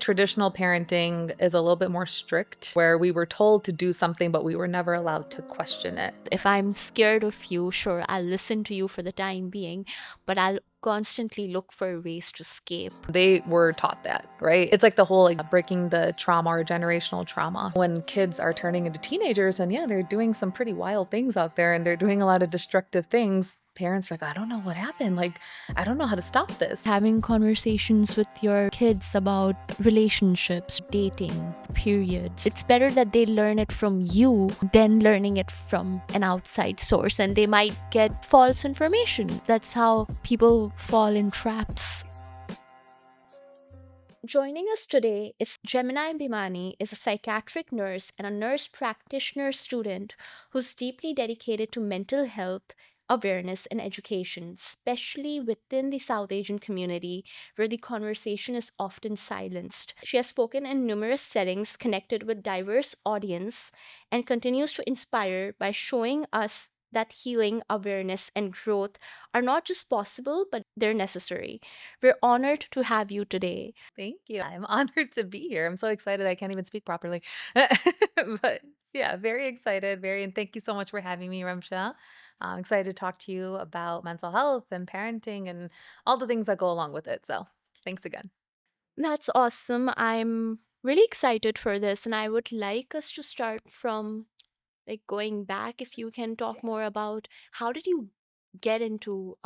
Traditional parenting is a little bit more strict, where we were told to do something, but we were never allowed to question it. If I'm scared of you, sure, I'll listen to you for the time being, but I'll constantly look for ways to escape. They were taught that, right? It's like the whole breaking the trauma or generational trauma. When kids are turning into teenagers and they're doing some pretty wild things out there and they're doing a lot of destructive things, parents are like, I don't know what happened. I don't know how to stop this. Having conversations with your kids about relationships, dating, periods. It's better that they learn it from you than learning it from an outside source, and they might get false information. That's how people fall in traps. Joining us today is Gemini Bhimani, is a psychiatric nurse and a nurse practitioner student who's deeply dedicated to mental health awareness and education, especially within the South Asian community where the conversation is often silenced. She has spoken in numerous settings, connected with diverse audience, and continues to inspire by showing us that healing, awareness, and growth are not just possible, but they're necessary. We're honored to have you today. Thank you. I'm honored to be here. I'm so excited I can't even speak properly. But yeah, very excited. And thank you so much for having me, Ramsha. I'm excited to talk to you about mental health and parenting and all the things that go along with it. So thanks again. That's awesome. I'm really excited for this, and I would like us to start from going back. If you can talk more about how did you get into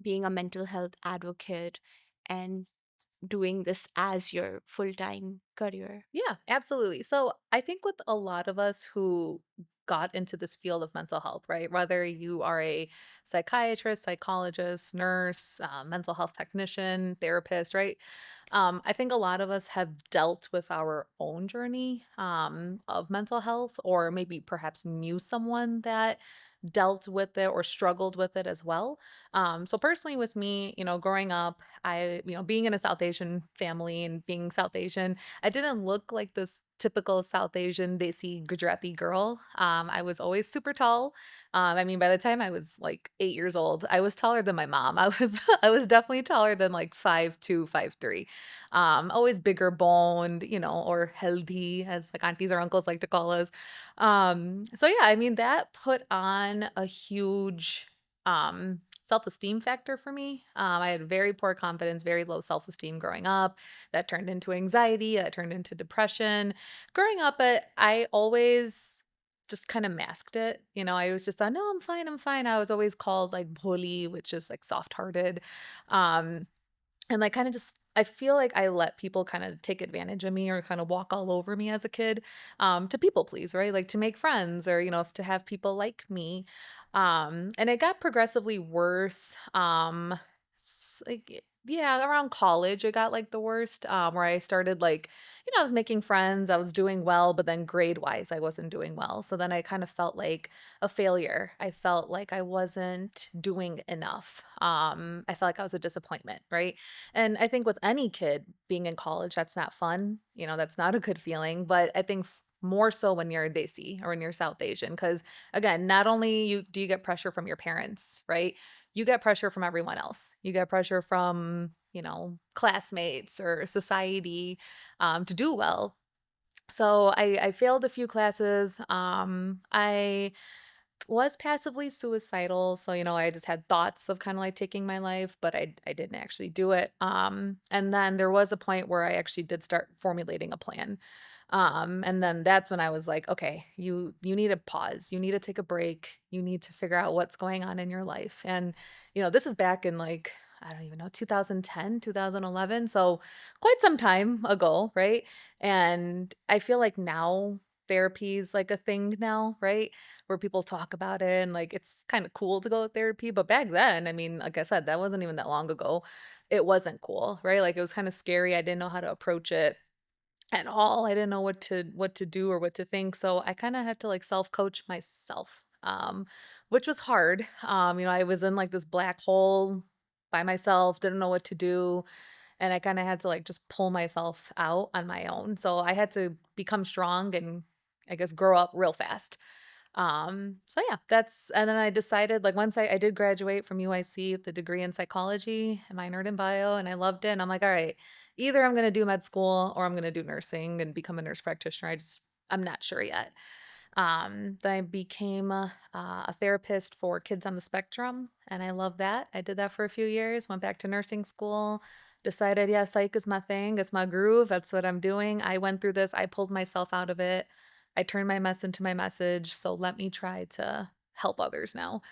being a mental health advocate and doing this as your full-time career. Yeah, absolutely. So I think with a lot of us who got into this field of mental health, right? Whether you are a psychiatrist, psychologist, nurse, mental health technician, therapist, right? I think a lot of us have dealt with our own journey of mental health, or maybe perhaps knew someone that dealt with it or struggled with it as well. So personally with me, growing up, being in a South Asian family and being South Asian, I didn't look like this typical South Asian Desi Gujarati girl. I was always super tall. By the time I was like 8 years old, I was taller than my mom. I was I was definitely taller than like 5'2", 5'3". Always bigger boned, or healthy, as like aunties or uncles like to call us. So yeah, that put on a huge self-esteem factor for me. I had very poor confidence, very low self-esteem growing up. That turned into anxiety, that turned into depression. Growing up, I always just kind of masked it. I was just thought, no, I'm fine, I'm fine. I was always called like bholi, which is like soft-hearted. Um, and like kind of just I feel like I let people kind of take advantage of me or kind of walk all over me as a kid, to people please, right? Like to make friends or, to have people like me. And it got progressively worse. Yeah, around college, it got like the worst, where I started like, I was making friends, I was doing well, but then grade wise, I wasn't doing well. So then I kind of felt like a failure. I felt like I wasn't doing enough. I felt like I was a disappointment, right? And I think with any kid being in college, that's not fun. That's not a good feeling. But I think more so when you're a Desi or when you're South Asian, because again, not only do you get pressure from your parents, right? You get pressure from everyone else. You get pressure from, classmates or society, to do well. So I failed a few classes. I was passively suicidal. So, I just had thoughts of kind of like taking my life, but I didn't actually do it. And then there was a point where I actually did start formulating a plan. And then that's when I was like, okay, you need to pause. You need to take a break. You need to figure out what's going on in your life. And, this is back in like, I don't even know, 2010, 2011. So quite some time ago, right? And I feel like now therapy is like a thing now, right? Where people talk about it and like it's kind of cool to go to therapy. But back then, like I said, that wasn't even that long ago. It wasn't cool, right? Like it was kind of scary. I didn't know how to approach it at all. I didn't know what to do or what to think. So I kind of had to like self-coach myself. Which was hard. I was in like this black hole by myself, didn't know what to do. And I kind of had to like just pull myself out on my own. So I had to become strong and I guess grow up real fast. So yeah, that's, and then I decided, like, once I did graduate from UIC with the degree in psychology and minored in bio, and I loved it. And I'm like, all right, either I'm going to do med school or I'm going to do nursing and become a nurse practitioner. I'm not sure yet. Then I became a therapist for kids on the spectrum, and I love that. I did that for a few years, went back to nursing school, decided, yeah, psych is my thing, it's my groove, that's what I'm doing. I went through this, I pulled myself out of it, I turned my mess into my message, so let me try to help others now.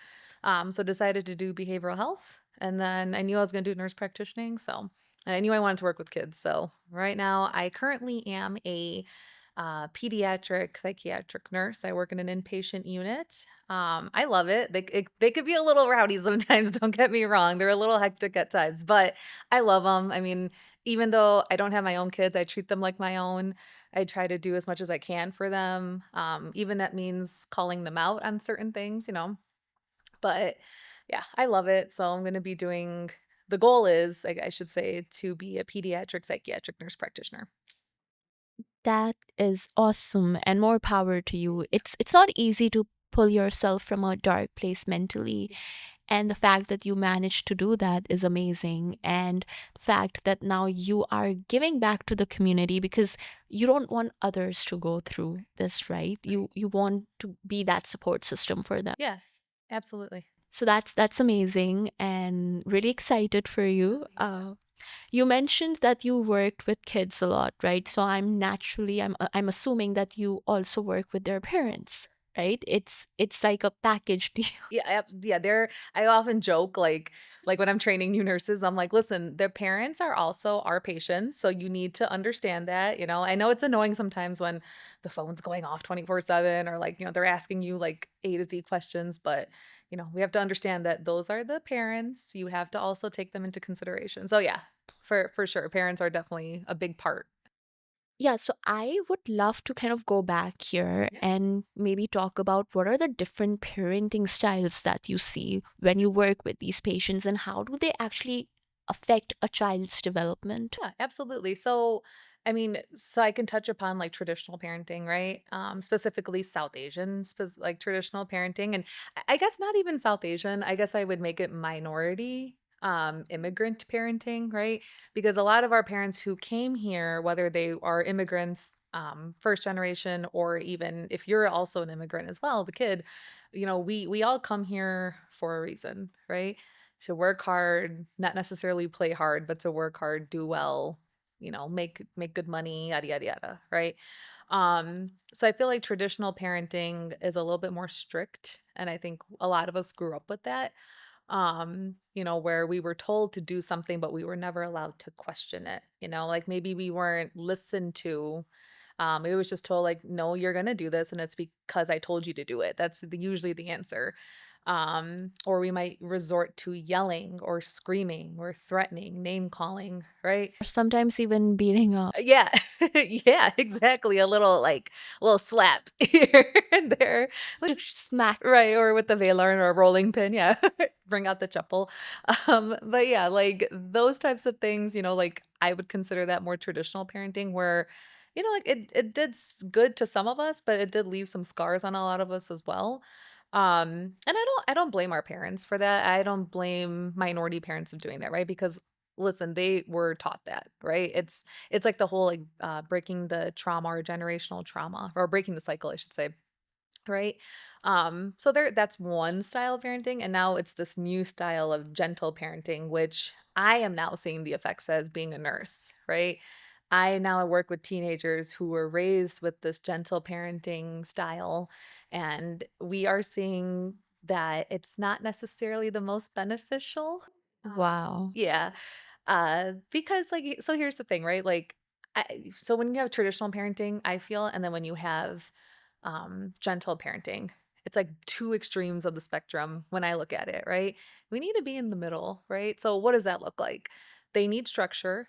So decided to do behavioral health, and then I knew I was going to do nurse practicing, so and I knew I wanted to work with kids. So right now, I currently am a pediatric psychiatric nurse. I work in an inpatient unit. I love it. They could be a little rowdy sometimes. Don't get me wrong; they're a little hectic at times, but I love them. I mean, even though I don't have my own kids, I treat them like my own. I try to do as much as I can for them. Even that means calling them out on certain things, you know. But yeah, I love it. So I'm going to be doing, the goal is, I should say, to be a pediatric psychiatric nurse practitioner. That is awesome and more power to you. It's not easy to pull yourself from a dark place mentally, and the fact that you managed to do that is amazing. And the fact that now you are giving back to the community because you don't want others to go through this, right? You want to be that support system for them. Yeah, absolutely. So that's amazing and really excited for you. You mentioned that you worked with kids a lot, right? So I'm assuming that you also work with their parents, right? It's like a package deal. Yeah, yeah, they're, I often joke, like when I'm training new nurses, I'm like, listen, their parents are also our patients, so you need to understand that, you know. I know it's annoying sometimes when the phone's going off 24/7, or like, you know, they're asking you like A to Z questions, but you know, we have to understand that those are the parents. You have to also take them into consideration. So yeah, for sure, parents are definitely a big part. Yeah, so I would love to kind of go back here Yeah. and maybe talk about what are the different parenting styles that you see when you work with these patients and how do they actually affect a child's development. Yeah, absolutely. So, I mean, so I can touch upon like traditional parenting, right? Specifically South Asian, like traditional parenting, and I guess not even South Asian. I guess I would make it minority immigrant parenting, right? Because a lot of our parents who came here, whether they are immigrants, first generation, or even if you're also an immigrant as well, the kid, you know, we all come here for a reason, right? To work hard, not necessarily play hard, but to work hard, do well, you know, make good money, yada yada yada, right? So I feel like traditional parenting is a little bit more strict, and I think a lot of us grew up with that. You know, where we were told to do something, but we were never allowed to question it. You know, like maybe we weren't listened to. It was just told like, no, you're gonna do this, and it's because I told you to do it. That's usually the answer. Or we might resort to yelling or screaming or threatening, name calling, right? Or sometimes even beating up. Yeah. Yeah, exactly. A little slap here and there. Like, Smack. right, or with the Velar or a rolling pin, yeah. Bring out the chappal. But yeah, like those types of things, you know, like I would consider that more traditional parenting where, you know, like it did good to some of us, but it did leave some scars on a lot of us as well. And I don't blame our parents for that. I don't blame minority parents of doing that, right? Because listen, they were taught that, right? It's like the whole like breaking the trauma or generational trauma, or breaking the cycle, I should say, right? So that's one style of parenting, and now it's this new style of gentle parenting, which I am now seeing the effects as being a nurse, right? I now work with teenagers who were raised with this gentle parenting style, and we are seeing that it's not necessarily the most beneficial. Wow. Yeah. Because like so here's the thing, right? Like so when you have traditional parenting, I feel, and then when you have gentle parenting, it's like two extremes of the spectrum when I look at it, right? We need to be in the middle, right? So what does that look like? They need structure,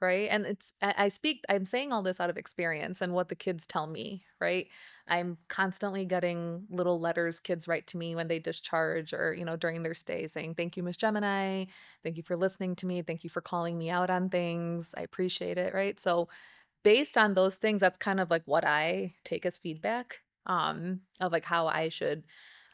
right? And I'm saying all this out of experience and what the kids tell me, right? I'm constantly getting little letters kids write to me when they discharge, or, you know, during their stay, saying, "Thank you, Miss Gemini. Thank you for listening to me. Thank you for calling me out on things. I appreciate it," right? So, based on those things, that's kind of like what I take as feedback. of like how I should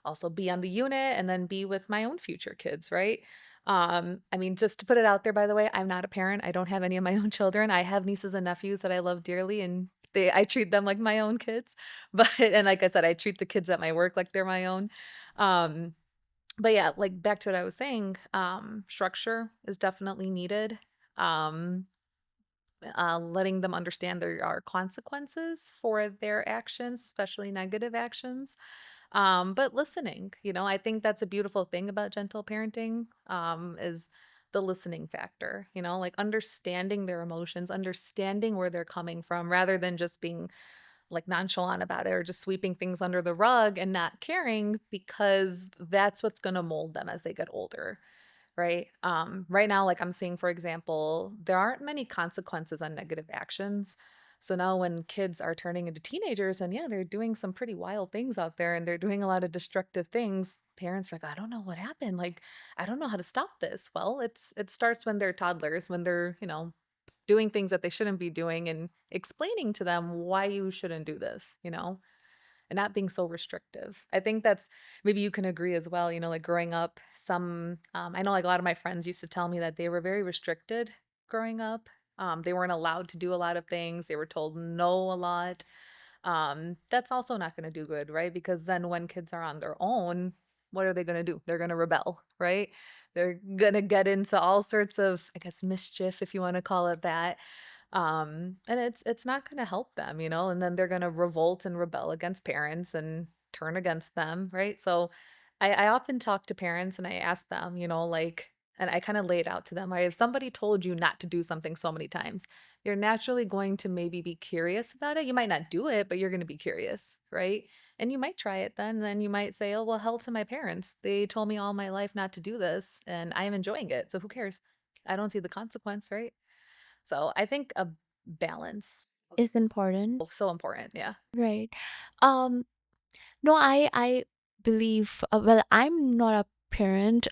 also be on the unit and then be with my own future kids, right? I mean, just to put it out there, by the way, I'm not a parent. I don't have any of my own children. I have nieces and nephews that I love dearly, and I treat them like my own kids. But and like I said, I treat the kids at my work like they're my own. Um, but yeah, like back to what I was saying, structure is definitely needed. Um, letting them understand there are consequences for their actions, especially negative actions. But listening, I think that's a beautiful thing about gentle parenting, is the listening factor, like understanding their emotions, understanding where they're coming from rather than just being like nonchalant about it or just sweeping things under the rug and not caring because that's what's going to mold them as they get older. Right. Right now, like I'm seeing, for example, there aren't many consequences on negative actions. So now when kids are turning into teenagers and yeah, they're doing some pretty wild things out there and they're doing a lot of destructive things, parents are like, I don't know what happened. Like, I don't know how to stop this. Well, it starts when they're toddlers, when they're, doing things that they shouldn't be doing and explaining to them why you shouldn't do this, and not being so restrictive. I think that's maybe you can agree as well, like growing up, I know like a lot of my friends used to tell me that they were very restricted growing up. They weren't allowed to do a lot of things. They were told no a lot. That's also not going to do good, right? Because then when kids are on their own, what are they going to do? They're going to rebel, right? They're going to get into all sorts of, I guess, mischief, if you want to call it that. And it's not going to help them, and then they're going to revolt and rebel against parents and turn against them, right? So I often talk to parents and I ask them, like, and I kind of lay it out to them. Right? If somebody told you not to do something so many times, you're naturally going to maybe be curious about it. You might not do it, but you're going to be curious, right? And you might try it then you might say, "Oh, well, hell to my parents. They told me all my life not to do this, and I am enjoying it. So who cares? I don't see the consequence, right?" So I think a balance Is important. so important. Yeah. Right. Um, no, I believe, well, I'm not a parent,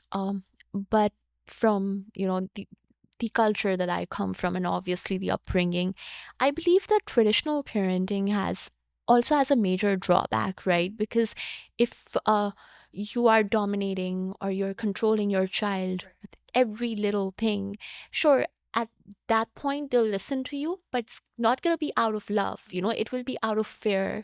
but from, the culture that I come from and obviously the upbringing, I believe that traditional parenting has a major drawback, right? Because if you are dominating or you're controlling your child with every little thing, sure, at that point they'll listen to you, but it's not going to be out of love, it will be out of fear,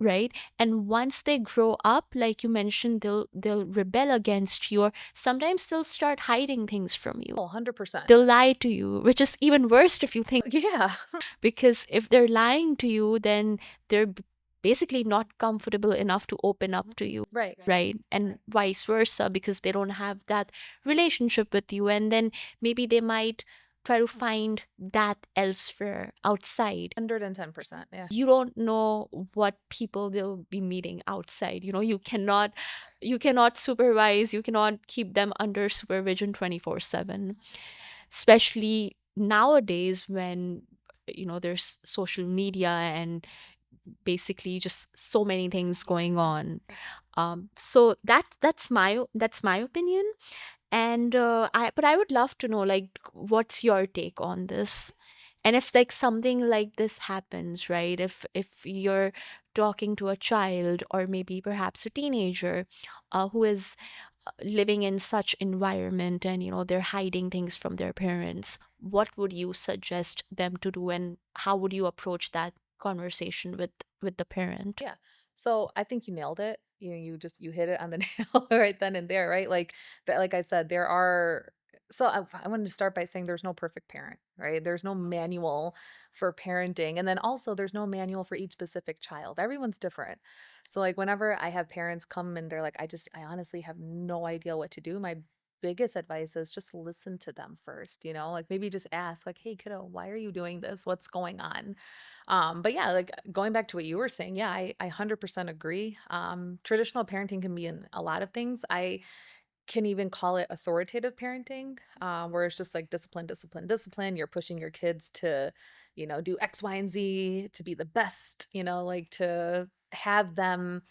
right? And once they grow up, like you mentioned, they'll rebel against you, or sometimes they'll start hiding things from you. Oh, 100%. They'll lie to you, which is even worse if you think, Yeah. because if they're lying to you, then they're basically not comfortable enough to open up to you, Right. right? And vice versa, because they don't have that relationship with you, and then maybe they might try to find that elsewhere outside. 110%. Yeah. You don't know what people they'll be meeting outside. You cannot supervise, you cannot keep them under supervision 24/7, especially nowadays when there's social media and basically just so many things going on. So that's my opinion. And I would love to know, like, what's your take on this? And if like something like this happens, right? If you're talking to a child or maybe perhaps a teenager who is living in such environment, and they're hiding things from their parents, what would you suggest them to do, and how would you approach that conversation with the parent? Yeah. So I think you nailed it. You hit it on the nail right then and there, right? Like that, like I said, there are so I wanted to start by saying there's no perfect parent, right? There's no manual for parenting. And then also there's no manual for each specific child. Everyone's different. So like whenever I have parents come and they're like, I honestly have no idea what to do. My biggest advice is just listen to them first, like maybe just ask like, hey kiddo, why are you doing this? What's going on? But yeah, like going back to what you were saying, yeah, I 100% agree. Traditional parenting can be in a lot of things. I can even call it authoritative parenting, where it's just like discipline, discipline, discipline. You're pushing your kids to, do X, Y, and Z to be the best, like to have them,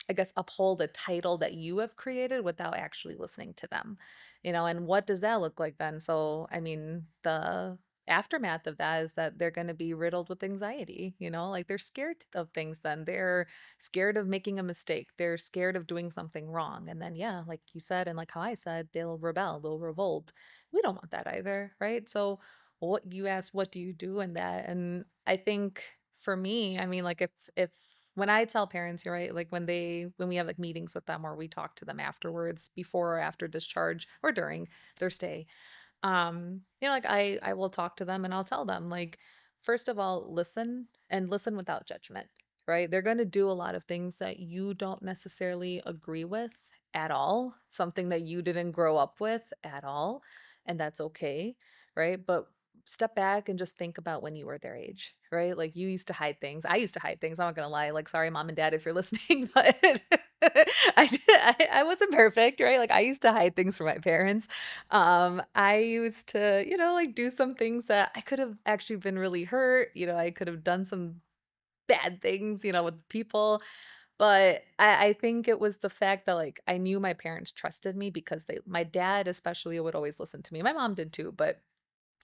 I guess, uphold a title that you have created without actually listening to them, and what does that look like then? So, I mean, the aftermath of that is that they're going to be riddled with anxiety, like they're scared of things then. They're scared of making a mistake. They're scared of doing something wrong. And then, yeah, like you said, and like how I said, they'll rebel, they'll revolt. We don't want that either, right? So, what you asked, what do you do in that? And I think for me, I mean, like if when I tell parents, you're right, like when we have like meetings with them or we talk to them afterwards, before or after discharge or during their stay, like I will talk to them and I'll tell them, like, first of all, listen, and listen without judgment, right? They're going to do a lot of things that you don't necessarily agree with at all, something that you didn't grow up with at all, and that's okay, right? But step back and just think about when you were their age, right? Like, you used to hide things. I used to hide things. I'm not gonna lie. Like, sorry, mom and dad, if you're listening, but I wasn't perfect, right? Like, I used to hide things from my parents. I used to, like, do some things that I could have actually been really hurt. I could have done some bad things, with people. But I think it was the fact that, like, I knew my parents trusted me because my dad especially would always listen to me. My mom did too, but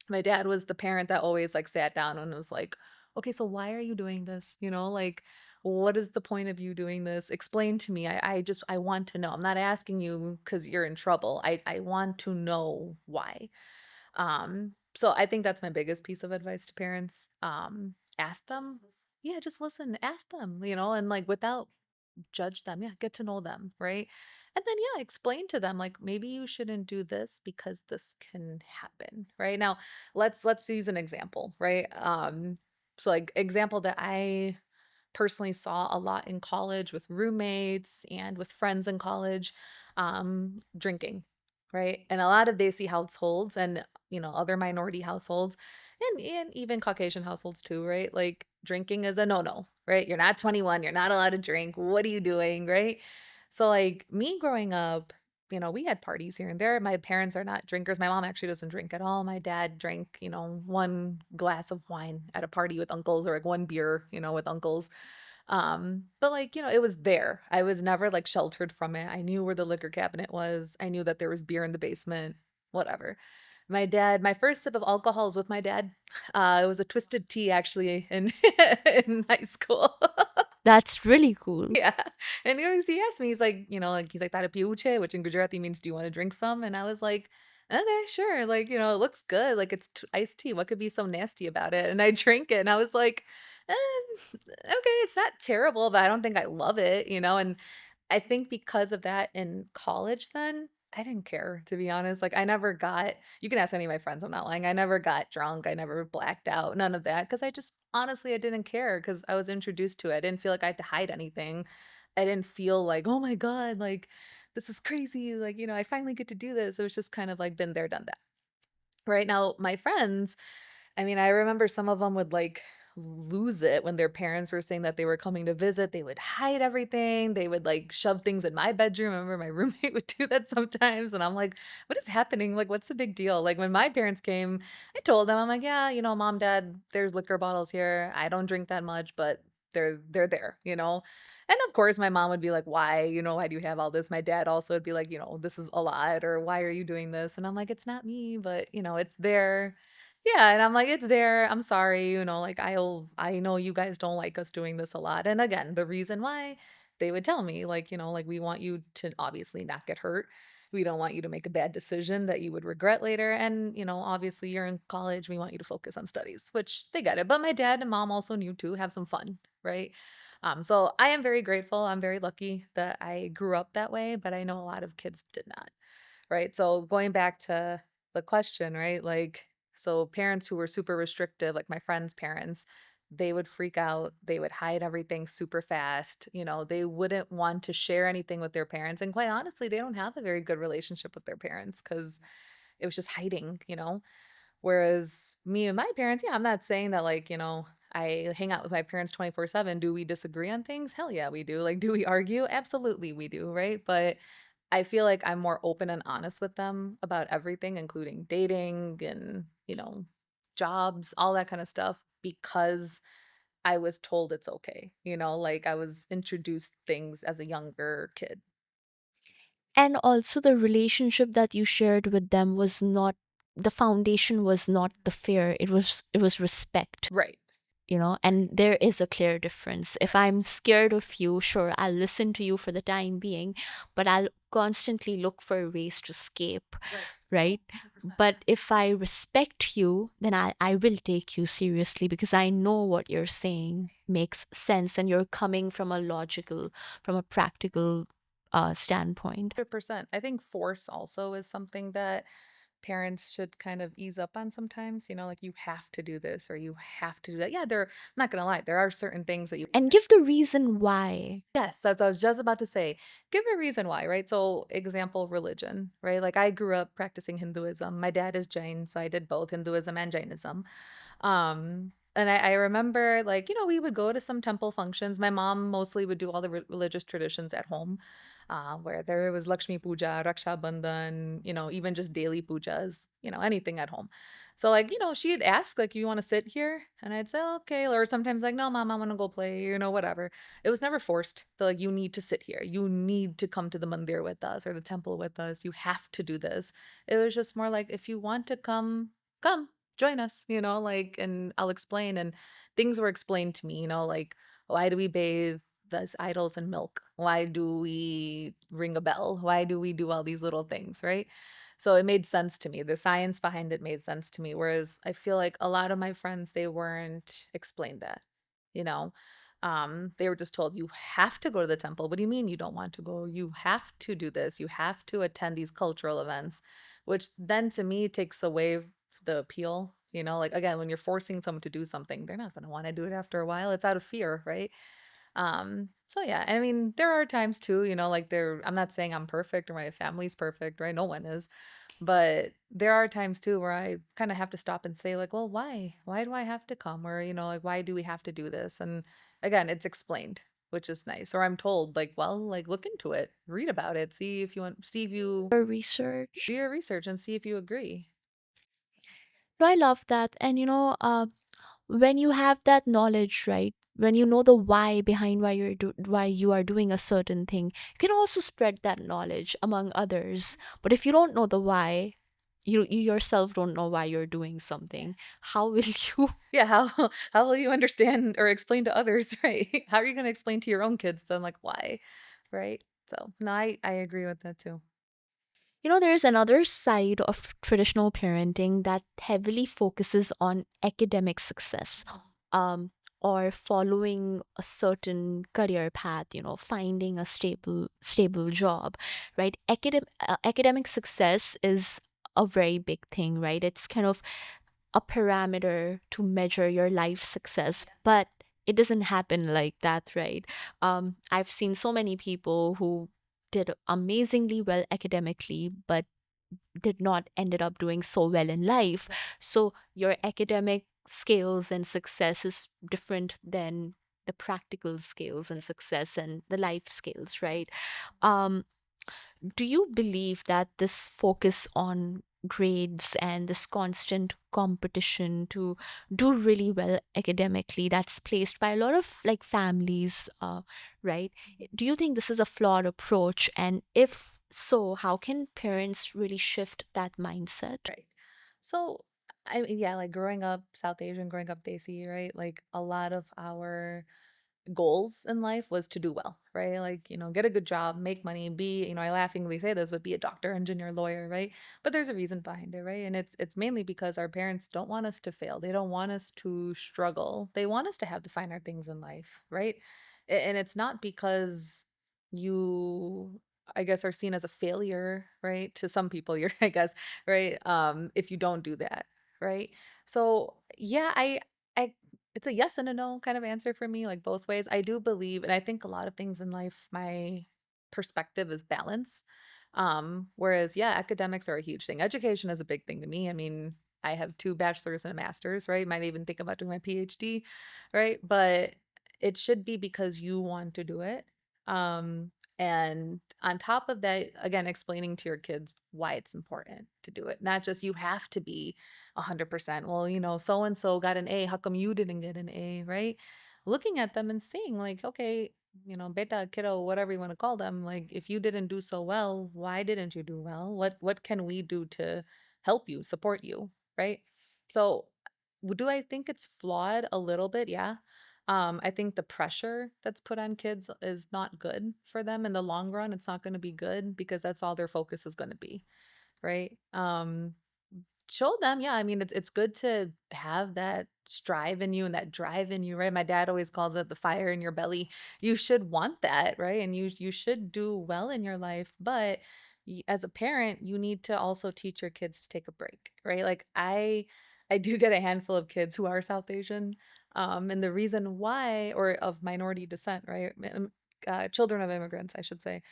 my dad was the parent that always like sat down and was like, okay, so why are you doing this? Like, what is the point of you doing this? Explain to me. I want to know. I'm not asking you because you're in trouble. I want to know why. So I think that's my biggest piece of advice to parents. Ask them. Yeah, just listen, ask them, and like without judge them. Yeah, get to know them, right? And then yeah, explain to them like maybe you shouldn't do this because this can happen, right? Now, let's use an example, right? So like example that I personally saw a lot in college with roommates and with friends in college, drinking, right? And a lot of Desi households and other minority households and even Caucasian households too, right? Like drinking is a no-no, right? You're not 21, you're not allowed to drink. What are you doing, right? So like me growing up, we had parties here and there. My parents are not drinkers. My mom actually doesn't drink at all. My dad drank, one glass of wine at a party with uncles or like one beer, with uncles. But like, it was there. I was never like sheltered from it. I knew where the liquor cabinet was. I knew that there was beer in the basement, whatever. My first sip of alcohol was with my dad. It was a twisted tea actually in in high school. That's really cool. Yeah. And he asked me, he's like, he's like, "Tarapiuche," which in Gujarati means, "Do you want to drink some?" And I was like, "Okay, sure." Like, it looks good. Like, it's iced tea. What could be so nasty about it? And I drank it and I was like, okay, it's not terrible, but I don't think I love it, And I think because of that in college then, I didn't care, to be honest. Like, I never got you can ask any of my friends, I'm not lying. I never got drunk. I never blacked out, none of that, because I just honestly, I didn't care because I was introduced to it. I didn't feel like I had to hide anything. I didn't feel like, "Oh my god, like, this is crazy. Like, I finally get to do this." It was just kind of like been there, done that. Right now, my friends, I mean, I remember some of them would like lose it when their parents were saying that they were coming to visit. They would hide everything. They would like shove things in my bedroom. I remember my roommate would do that sometimes. And I'm like, what is happening? Like, what's the big deal? Like, when my parents came, I told them, I'm like, yeah, mom, dad, there's liquor bottles here. I don't drink that much, but they're there. And of course, my mom would be like, why? Why do you have all this? My dad also would be like, this is a lot, or why are you doing this? And I'm like, it's not me, but it's there. Yeah, and I'm like, "It's there. I'm sorry, like I know you guys don't like us doing this a lot." And again, the reason why they would tell me like, like we want you to obviously not get hurt. We don't want you to make a bad decision that you would regret later. And, obviously you're in college. We want you to focus on studies, which they get it. But my dad and mom also knew to have some fun, right? So I am very grateful. I'm very lucky that I grew up that way, but I know a lot of kids did not. Right? So going back to the question, right? Like, so parents who were super restrictive, like my friends' parents, they would freak out. They would hide everything super fast. They wouldn't want to share anything with their parents. And quite honestly, they don't have a very good relationship with their parents because it was just hiding. Whereas me and my parents, yeah, I'm not saying that like, I hang out with my parents 24/7. Do we disagree on things? Hell yeah, we do. Like, do we argue? Absolutely we do, right? But I feel like I'm more open and honest with them about everything, including dating and, jobs, all that kind of stuff, because I was told it's okay. Like I was introduced things as a younger kid. And also, the relationship that you shared with them was not the foundation was not the fear, it was respect, Right. and there is a clear difference. If Right. I'm scared of you, sure, I'll listen to you for the time being, but I'll constantly look for ways to escape, Right. right? Oh, 100%. But if I respect you, then I will take you seriously because I know what you're saying makes sense and you're coming from a logical, from a practical standpoint. 100%. I think force also is something that parents should kind of ease up on sometimes, like you have to do this or you have to do that. Yeah, I'm not gonna lie, there are certain things that you And give the reason why. Yes, that's what I was just about to say. Give a reason why, right? So, example, religion, right? Like I grew up practicing Hinduism. My dad is Jain, so I did both Hinduism and Jainism. And I remember like, we would go to some temple functions. My mom mostly would do all the religious traditions at home, where there was Lakshmi Puja, Raksha Bandhan, even just daily pujas, anything at home. So like, she'd ask like, you want to sit here? And I'd say, okay. Or sometimes like, no, mom, I want to go play, whatever. It was never forced. They're like, you need to sit here. You need to come to the mandir with us or the temple with us. You have to do this. It was just more like, if you want to come, come join us, like, and I'll explain. And things were explained to me, like, why do we bathe those idols in milk? Why do we ring a bell? Why do we do all these little things, right? So it made sense to me. The science behind it made sense to me. Whereas I feel like a lot of my friends, they weren't explained that, you know. They were just told you have to go to the temple. What do you mean you don't want to go? You have to do this. You have to attend these cultural events, which then to me takes away the appeal. Like again, when you're forcing someone to do something, they're not going to want to do it after a while. It's out of fear, right? So yeah, I mean, there are times too, like I'm not saying I'm perfect or my family's perfect, right? No one is. But there are times too where I kind of have to stop and say like, well, why? Why do I have to come? Or, like why do we have to do this? And again, it's explained, which is nice. Or I'm told like, well, like look into it, read about it, see if you For research. do your research and see if you agree. No, I love that. And when you have that knowledge, right? When you know the why behind why you are doing a certain thing, you can also spread that knowledge among others. But if you don't know the why, you yourself don't know why you're doing Yeah. something. How will you? Yeah, how how will you understand or explain to others, right? How are you going to explain to your own kids then like why, right? So, no, I agree with that too. There's another side of traditional parenting that heavily focuses on academic success, um, or following a certain career path, finding a stable job, right? Academic success is a very big thing, right? It's kind of a parameter to measure your life success, but it doesn't happen like that, right? I've seen so many people who did amazingly well academically, but did not ended up doing so well in life. So your academic skills and success is different than the practical skills and success and the life skills, right? Um, do you believe that this focus on grades and this constant competition to do really well academically that's placed by a lot of like families, right? Do you think this is a flawed approach? And if so, how can parents really shift that mindset? Right. So, I mean, yeah, like growing up South Asian, growing up Desi, right? Like a lot of our goals in life was to do well, right? Like, get a good job, make money, I laughingly say this, but be a doctor, engineer, lawyer, right? But there's a reason behind it, right? And it's mainly because our parents don't want us to fail. They don't want us to struggle. They want us to have the finer things in life, right? And it's not because you I guess are seen as a failure, right? To some people, you're, I guess, right? If you don't do that, right? So yeah, I it's a yes and a no kind of answer for me, like both ways. I do believe, and I think a lot of things in life, my perspective is balance. Whereas, yeah, academics are a huge thing. Education is a big thing to me. I mean, I have two bachelor's and a master's, right? Might even think about doing my PhD, right? But it should be because you want to do it. Um, and on top of that, again, explaining to your kids why it's important to do it, not just you have to be 100%. Well, so and so got an A. How come you didn't get an A, right? Looking at them and seeing, like, okay, beta, kiddo, whatever you want to call them, like, if you didn't do so well, why didn't you do well? What can we do to help you, support you, right? So, do I think it's flawed a little bit? Yeah. I think the pressure that's put on kids is not good for them in the long run. It's not going to be good because that's all their focus is going to be, right? Show them, yeah, I mean, it's good to have that strive in you and that drive in you, right? My dad always calls it the fire in your belly. You should want that, right? And you should do well in your life, but as a parent, you need to also teach your kids to take a break, right? Like I do get a handful of kids who are South Asian, and the reason why, or of minority descent, right? Children of immigrants, I should say,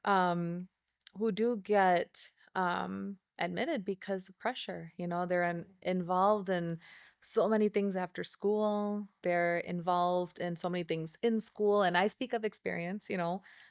um, who do get admitted because of pressure. They're involved in so many things after school. They're involved in so many things in school. And I speak of experience.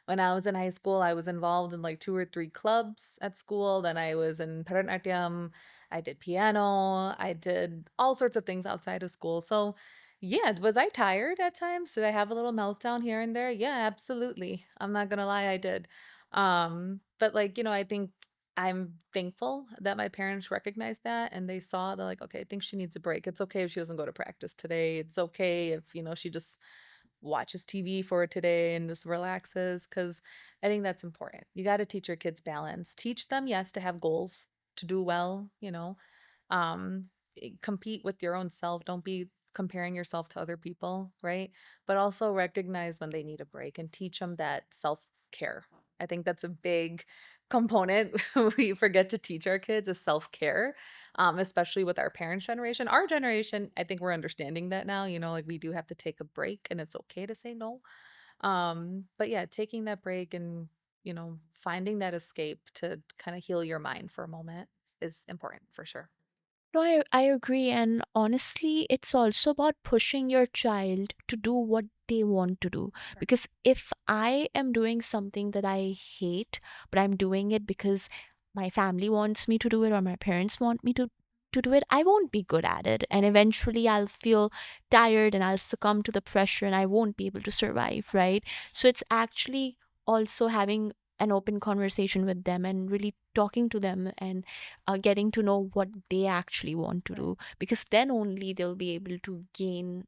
When I was in high school, I was involved in like two or three clubs at school. Then I was in Bharatanatyam. I did piano. I did all sorts of things outside of school. So, yeah, was I tired at times? Did I have a little meltdown here and there? Yeah, absolutely. I'm not gonna lie, I did. But like, I think I'm thankful that my parents recognized that and they saw that, like, okay, I think she needs a break. It's okay if she doesn't go to practice today. It's okay if, she just watches TV for today and just relaxes. Cause I think that's important. You got to teach your kids balance. Teach them, yes, to have goals, to do well, um, compete with your own self. Don't be comparing yourself to other people, right? But also recognize when they need a break and teach them that self care. I think that's a big component we forget to teach our kids is self care, especially with our parents' generation. Our generation, I think we're understanding that now. Like we do have to take a break, and it's okay to say no. But yeah, taking that break and finding that escape to kind of heal your mind for a moment is important for sure. No, I agree. And honestly, it's also about pushing your child to do what they want to do. Right. Because if I am doing something that I hate, but I'm doing it because my family wants me to do it or my parents want me to do it, I won't be good at it. And eventually I'll feel tired and I'll succumb to the pressure and I won't be able to survive, right? So it's actually also having an open conversation with them and really talking to them and getting to know what they actually want to Right. do, because then only they'll be able to gain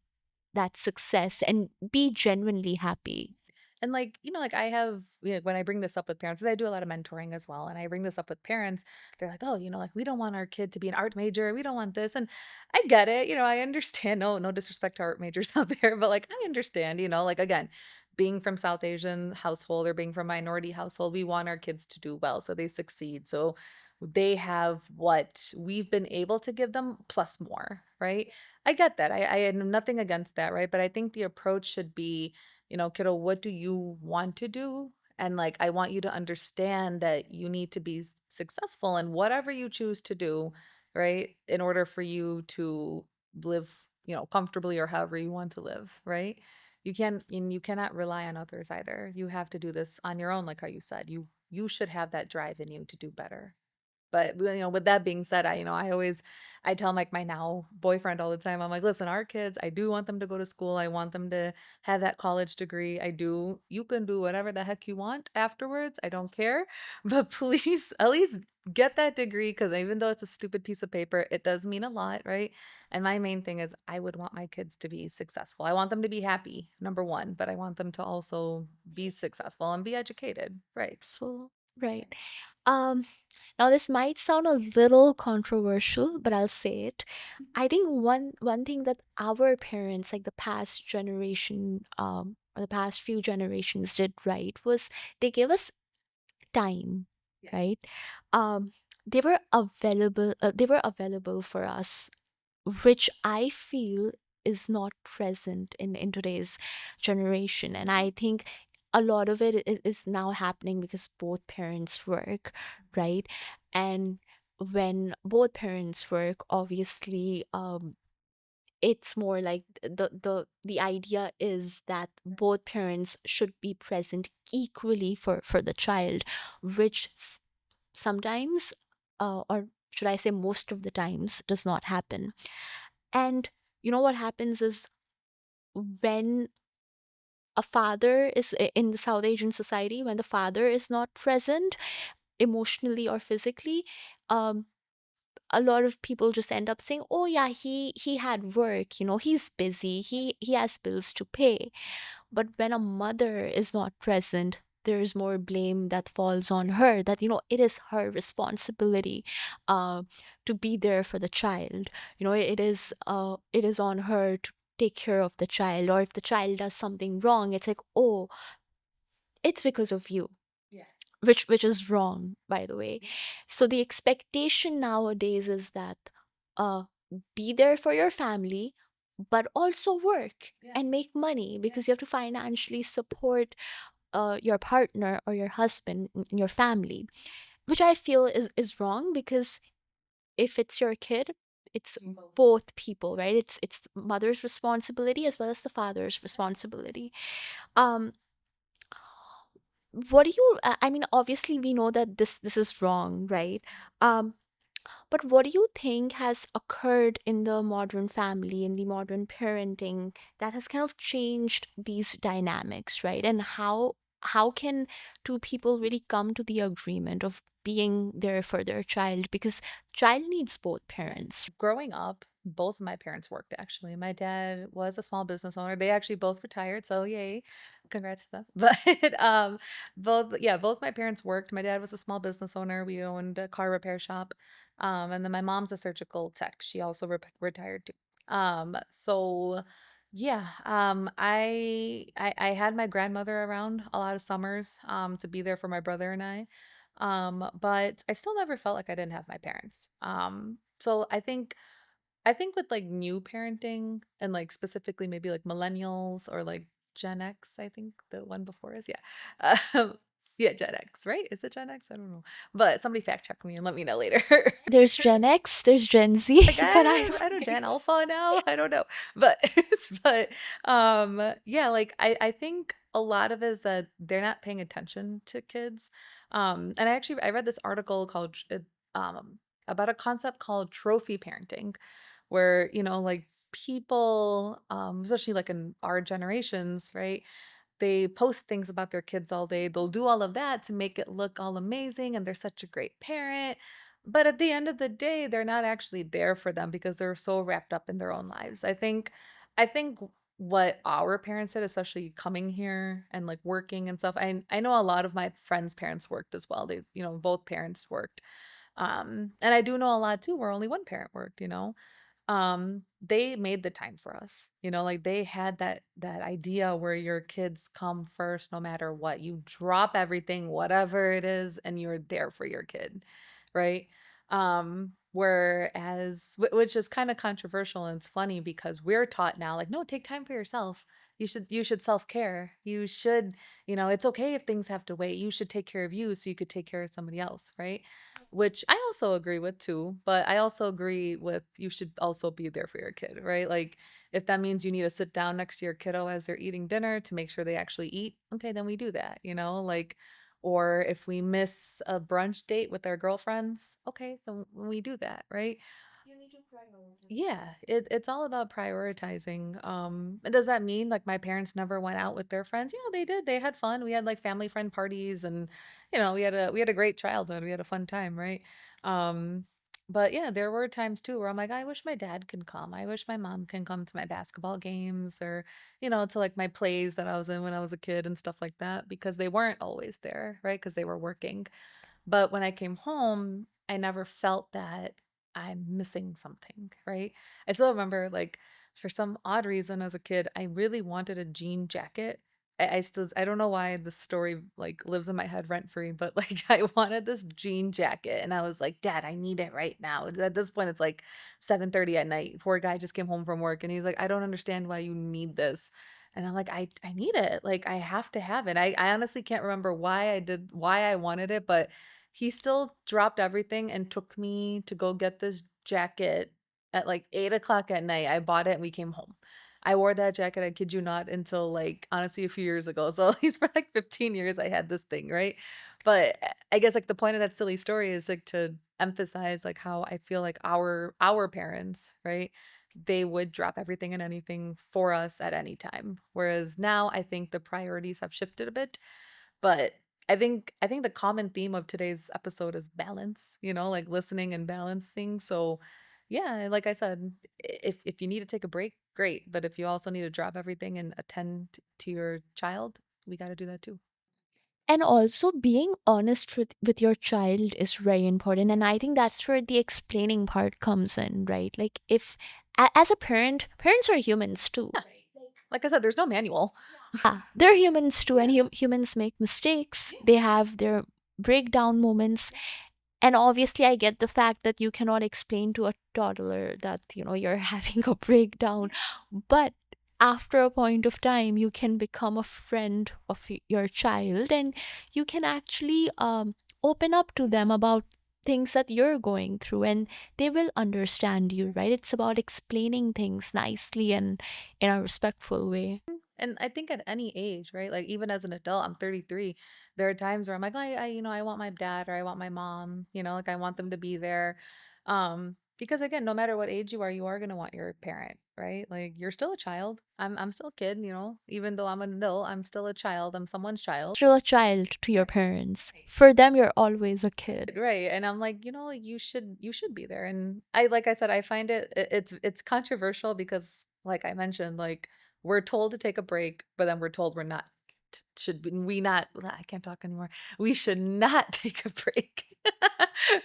that success and be genuinely happy. And like, like I have, when I bring this up with parents, 'cause I do a lot of mentoring as well. And I bring this up with parents, they're like, oh, like we don't want our kid to be an art major. We don't want this. And I get it. I understand. No, no disrespect to art majors out there, but like I understand, like again, being from South Asian household or being from minority household, we want our kids to do well so they succeed. So they have what we've been able to give them plus more, right? I get that. I had nothing against that, right? But I think the approach should be, kiddo, what do you want to do? And like, I want you to understand that you need to be successful in whatever you choose to do, right? In order for you to live, comfortably or however you want to live, right? You cannot rely on others either. You have to do this on your own, like how you said. You should have that drive in you to do better. But, with that being said, I tell like my now boyfriend all the time, I'm like, listen, our kids, I do want them to go to school. I want them to have that college degree. I do. You can do whatever the heck you want afterwards. I don't care. But please, at least get that degree because even though it's a stupid piece of paper, it does mean a lot, right? And my main thing is I would want my kids to be successful. I want them to be happy, number one, but I want them to also be successful and be educated, right? So, right. Um, Now this might sound a little controversial, but I'll say it. I think one thing that our parents, like the past generation, or the past few generations did right was they gave us time, Yeah. right? Um, they were available for us, which I feel is not present in today's generation. And I think a lot of it is now happening because both parents work, right? And when both parents work, obviously, it's more like the idea is that both parents should be present equally for the child, which sometimes, or should I say most of the times, does not happen. And you know what happens is when a father is in the South Asian society, when the father is not present emotionally or physically, um, a lot of people just end up saying, oh yeah, he had work, he's busy, he has bills to pay. But when a mother is not present, there's more blame that falls on her, that it is her responsibility uh, to be there for the child. It is on her to take care of the child. Or if the child does something wrong, it's like, oh, it's because of you, which is wrong, by the way. So the expectation nowadays is that uh be there for your family, but also work and make money, because you have to financially support your partner or your husband in your family, which I feel is wrong, because if it's your kid, it's both people, right? It's mother's responsibility as well as the father's responsibility. um what do you I mean, obviously we know that this is wrong, right? um but what do you think has occurred in the modern family, in the modern parenting, that has kind of changed these dynamics, right? And how can two people really come to the agreement of being there for their child, because child needs both parents. Growing up, both of my parents worked actually. My dad was a small business owner. They actually both retired, so yay. Congrats to them. But both my parents worked. My dad was a small business owner. We owned a car repair shop. And then my mom's a surgical tech. She also retired too. So yeah, I had my grandmother around a lot of summers to be there for my brother and I. But I still never felt like I didn't have my parents. So I think with like new parenting and like specifically maybe like millennials or like Gen X, I think the one before is, yeah. Yeah, Gen X, right? Is it Gen X? I don't know. But somebody fact check me and let me know later. There's Gen X, there's Gen Like Z, but I I don't Gen Alpha now. I don't know. But but yeah, like I think a lot of it is that they're not paying attention to kids. And I read this article called um about a concept called trophy parenting, where like people especially like in our generations, right? They post things about their kids all day. They'll do all of that to make it look all amazing and they're such a great parent. But at the end of the day, they're not actually there for them because they're so wrapped up in their own lives. I think what our parents did, especially coming here and like working and stuff. I know a lot of my friends' parents worked as well. They, both parents worked. And I do know a lot too where only one parent worked. They made the time for us, like they had that idea where your kids come first no matter what. You drop everything, whatever it is, and you're there for your kid, right? Whereas which is kind of controversial, and it's funny because we're taught now like, no, take time for yourself. You should self-care. You should, it's okay if things have to wait. You should take care of you so you could take care of somebody else, right? Which I also agree with too, but I also agree with you should also be there for your kid, right? Like if that means you need to sit down next to your kiddo as they're eating dinner to make sure they actually eat, okay, then we do that. Like, or if we miss a brunch date with our girlfriends, okay, then we do that, right? Yeah, it's all about prioritizing. And does that mean like my parents never went out with their friends? Yeah, they did. They had fun. We had like family friend parties and we had a great childhood. We had a fun time, right? Um, but yeah, there were times too where I'm like, I wish my dad can come. I wish my mom can come to my basketball games or, to like my plays that I was in when I was a kid and stuff like that because they weren't always there, right? Because they were working. But when I came home, I never felt that I'm missing something, right? I still remember, like, for some odd reason as a kid, I really wanted a jean jacket. I don't know why this story like lives in my head rent free, but like I wanted this jean jacket and I was like, Dad, I need it right now. At this point, it's like 7:30 at night. Poor guy just came home from work and he's like, I don't understand why you need this. And I'm like, I need it. Like I have to have it. I honestly can't remember why I wanted it, but he still dropped everything and took me to go get this jacket at like 8 o'clock at night. I bought it and we came home. I wore that jacket, I kid you not, until like honestly a few years ago. So at least for like 15 years I had this thing, right? But I guess like the point of that silly story is like to emphasize like how I feel like our parents, right? They would drop everything and anything for us at any time. Whereas now I think the priorities have shifted a bit, but I think the common theme of today's episode is balance, like listening and balancing. So yeah, like I said, if you need to take a break, great. But if you also need to drop everything and attend to your child, we got to do that too. And also being honest with your child is very important. And I think that's where the explaining part comes in, right? Like if as a parent, parents are humans too. Yeah. Like I said, there's no manual. Yeah, they're humans too, and humans make mistakes. They have their breakdown moments. And obviously, I get the fact that you cannot explain to a toddler that, you're having a breakdown. But after a point of time, you can become a friend of your child, and you can actually open up to them about things that you're going through, and they will understand you, right? It's about explaining things nicely and in a respectful way. And I think at any age, right? Like even as an adult, I'm 33. There are times where I'm like, I want my dad or I want my mom, like I want them to be there. Because again, no matter what age you are gonna want your parent, right? Like you're still a child. I'm still a kid, even though I'm an adult, I'm still a child. I'm someone's child. Still a child to your parents. For them, you're always a kid. Right. And I'm like, like you should be there. And I like I said, I find it's controversial because like I mentioned, like we're told to take a break, but then we're told we're not we not I can't talk anymore. We should not take a break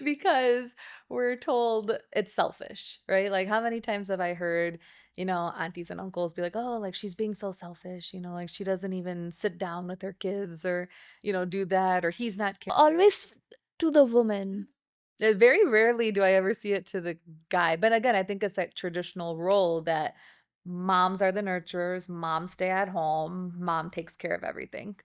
because we're told it's selfish, right? Like how many times have I heard, aunties and uncles be like, "Oh, like she's being so selfish, like she doesn't even sit down with her kids or, do that or he's not Always to the woman. very rarely do I ever see it to the guy. But again, I think it's that traditional role that moms are the nurturers, moms stay at home, mom takes care of everything.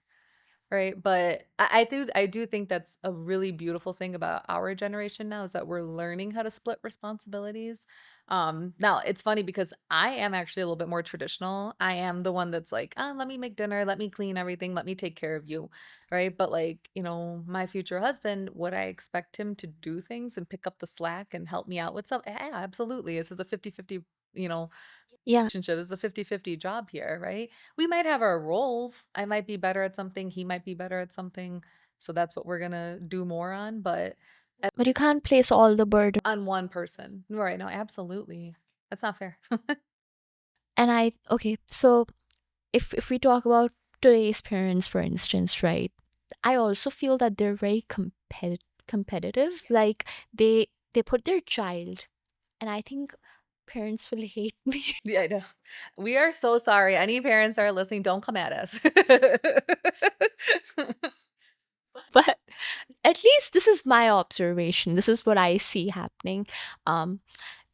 Right. But I do think that's a really beautiful thing about our generation now is that we're learning how to split responsibilities. Now it's funny because I am actually a little bit more traditional. I am the one that's like, let me make dinner, let me clean everything, let me take care of you. Right. But like, my future husband, would I expect him to do things and pick up the slack and help me out with stuff? Yeah, absolutely. This is a 50-50, you know, Yeah. relationship. This is a 50-50 job here, right? We might have our roles. I might be better at something, he might be better at something. So that's what we're gonna do more on, but But you can't place all the burden. on one person. Right. No, absolutely. That's not fair. And okay, so if we talk about today's parents, for instance, right? I also feel that they're very competitive. Like they put their child, and I think parents will hate me. Yeah, I know. We are so sorry. Any parents that are listening, don't come at us. But at least this is my observation. This is what I see happening. Um,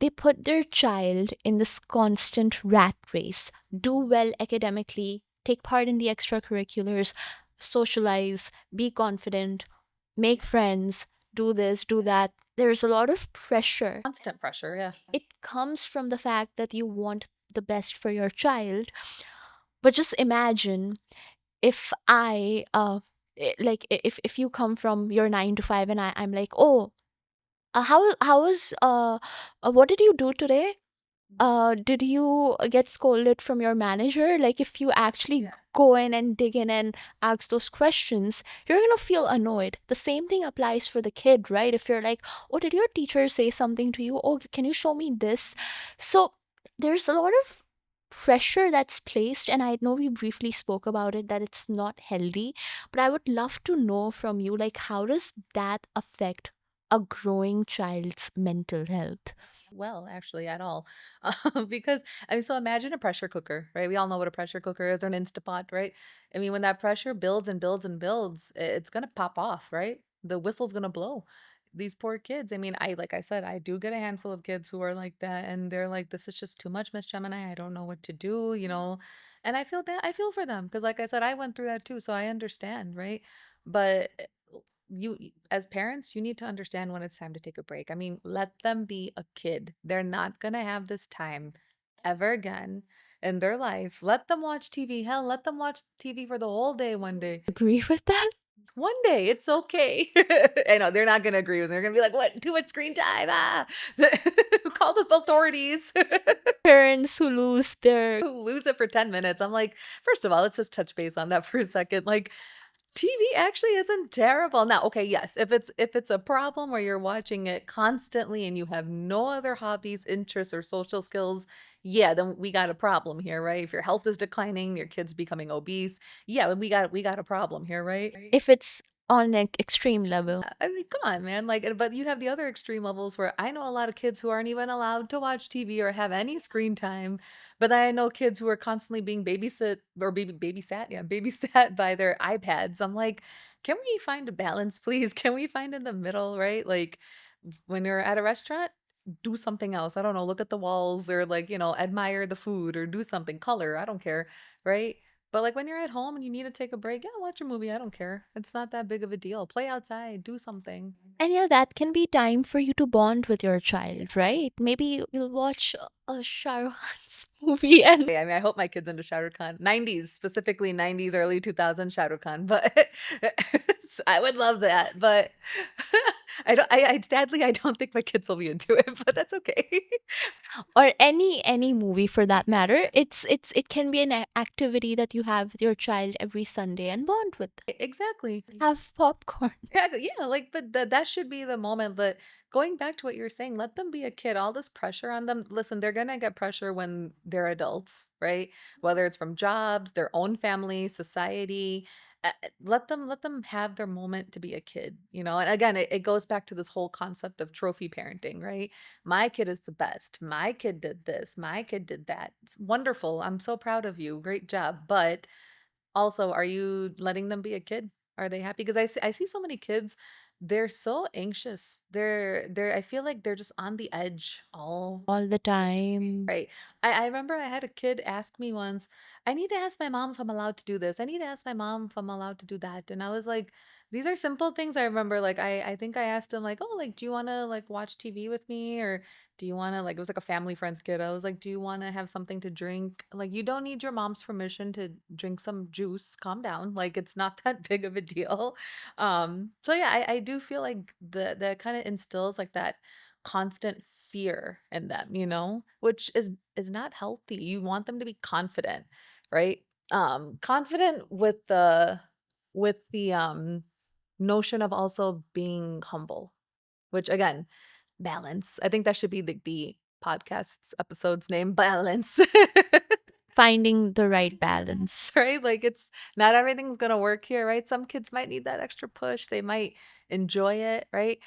they put their child in this constant rat race. Do well academically, take part in the extracurriculars, socialize, be confident, make friends, do this, do that. There's a lot of pressure. Constant pressure, yeah. It comes from the fact that you want the best for your child. But just imagine if if you come from your 9 to 5 and I'm like, oh, how was what did you do today? Did you get scolded from your manager? Like if you actually go in and dig in and ask those questions, you're gonna feel annoyed. The same thing applies for the kid, right? If you're like, oh, did your teacher say something to you? Oh, can you show me this? So there's a lot of pressure that's placed, and I know we briefly spoke about it, that it's not healthy, but I would love to know from you, like, how does that affect a growing child's mental health? Well, actually, at all. Because I mean, so imagine a pressure cooker, right? We all know what a pressure cooker is or an Instapot, right? I mean, when that pressure builds and builds and builds, it's gonna pop off, right? The whistle's gonna blow. These poor kids. I mean, like I said, I do get a handful of kids who are like that, and they're like, "This is just too much, Miss Gemini. I don't know what to do." And I feel bad. I feel for them because, like I said, I went through that too, so I understand, right? But as parents, you need to understand when it's time to take a break. I mean, let them be a kid. They're not going to have this time ever again in their life. Let them watch TV. Hell, let them watch TV for the whole day one day. Agree with that? One day, it's okay. I know they're not going to agree with me. They're going to be like, what? Too much screen time. Ah. Call the authorities. Parents who lose their Lose it for 10 minutes. I'm like, first of all, let's just touch base on that for a second. Like, TV actually isn't terrible. Now, okay, yes, if it's a problem where you're watching it constantly and you have no other hobbies, interests, or social skills, yeah, then we got a problem here, right? If your health is declining, your kid's becoming obese, yeah, we got a problem here, right? If it's on an extreme level. I mean, come on, man. Like, but you have the other extreme levels where I know a lot of kids who aren't even allowed to watch TV or have any screen time. But I know kids who are constantly being babysat, yeah, babysat by their iPads. I'm like, can we find a balance, please? Can we find in the middle, right? Like when you're at a restaurant, do something else. I don't know, look at the walls or like, admire the food or do something, color. I don't care, right? But like when you're at home and you need to take a break, yeah, watch a movie. I don't care. It's not that big of a deal. Play outside, do something. And yeah, that can be time for you to bond with your child, right? Maybe you'll watch a Shah Rukh Khan's movie and I mean, I hope my kid's into Shah Rukh Khan. 90s, specifically 90s, early 2000s Shah Rukh Khan. But I would love that. But sadly, I don't think my kids will be into it, but that's okay. or any movie for that matter. It can be an activity that you have with your child every Sunday and bond with them. Exactly. Have popcorn. Yeah, yeah, like, but that should be the moment. But going back to what you were saying, let them be a kid. All this pressure on them. Listen, they're gonna get pressure when they're adults, right? Whether it's from jobs, their own family, society. Let them have their moment to be a kid, And again, it goes back to this whole concept of trophy parenting, right? My kid is the best. My kid did this. My kid did that. It's wonderful. I'm so proud of you. Great job. But also, are you letting them be a kid? Are they happy? Because I see so many kids, they're so anxious. I feel like they're just on the edge all All the time. right. I remember I had a kid ask me once, I need to ask my mom if I'm allowed to do this. I need to ask my mom if I'm allowed to do that. And I was like, these are simple things. I remember like I think I asked him like, oh, like, do you want to like watch TV with me? Or do you want to like, it was like a family friend's kid. I was like, do you want to have something to drink? Like, you don't need your mom's permission to drink some juice. Calm down. Like, it's not that big of a deal. So yeah, I do feel like the kind of instills like that constant fear in them, which is not healthy. You want them to be confident, right? Confident with the notion of also being humble, which again, balance. I think that should be the podcast's episode's name, balance. Finding the right balance. Right? Like it's not everything's gonna work here, right? Some kids might need that extra push. They might enjoy it, right?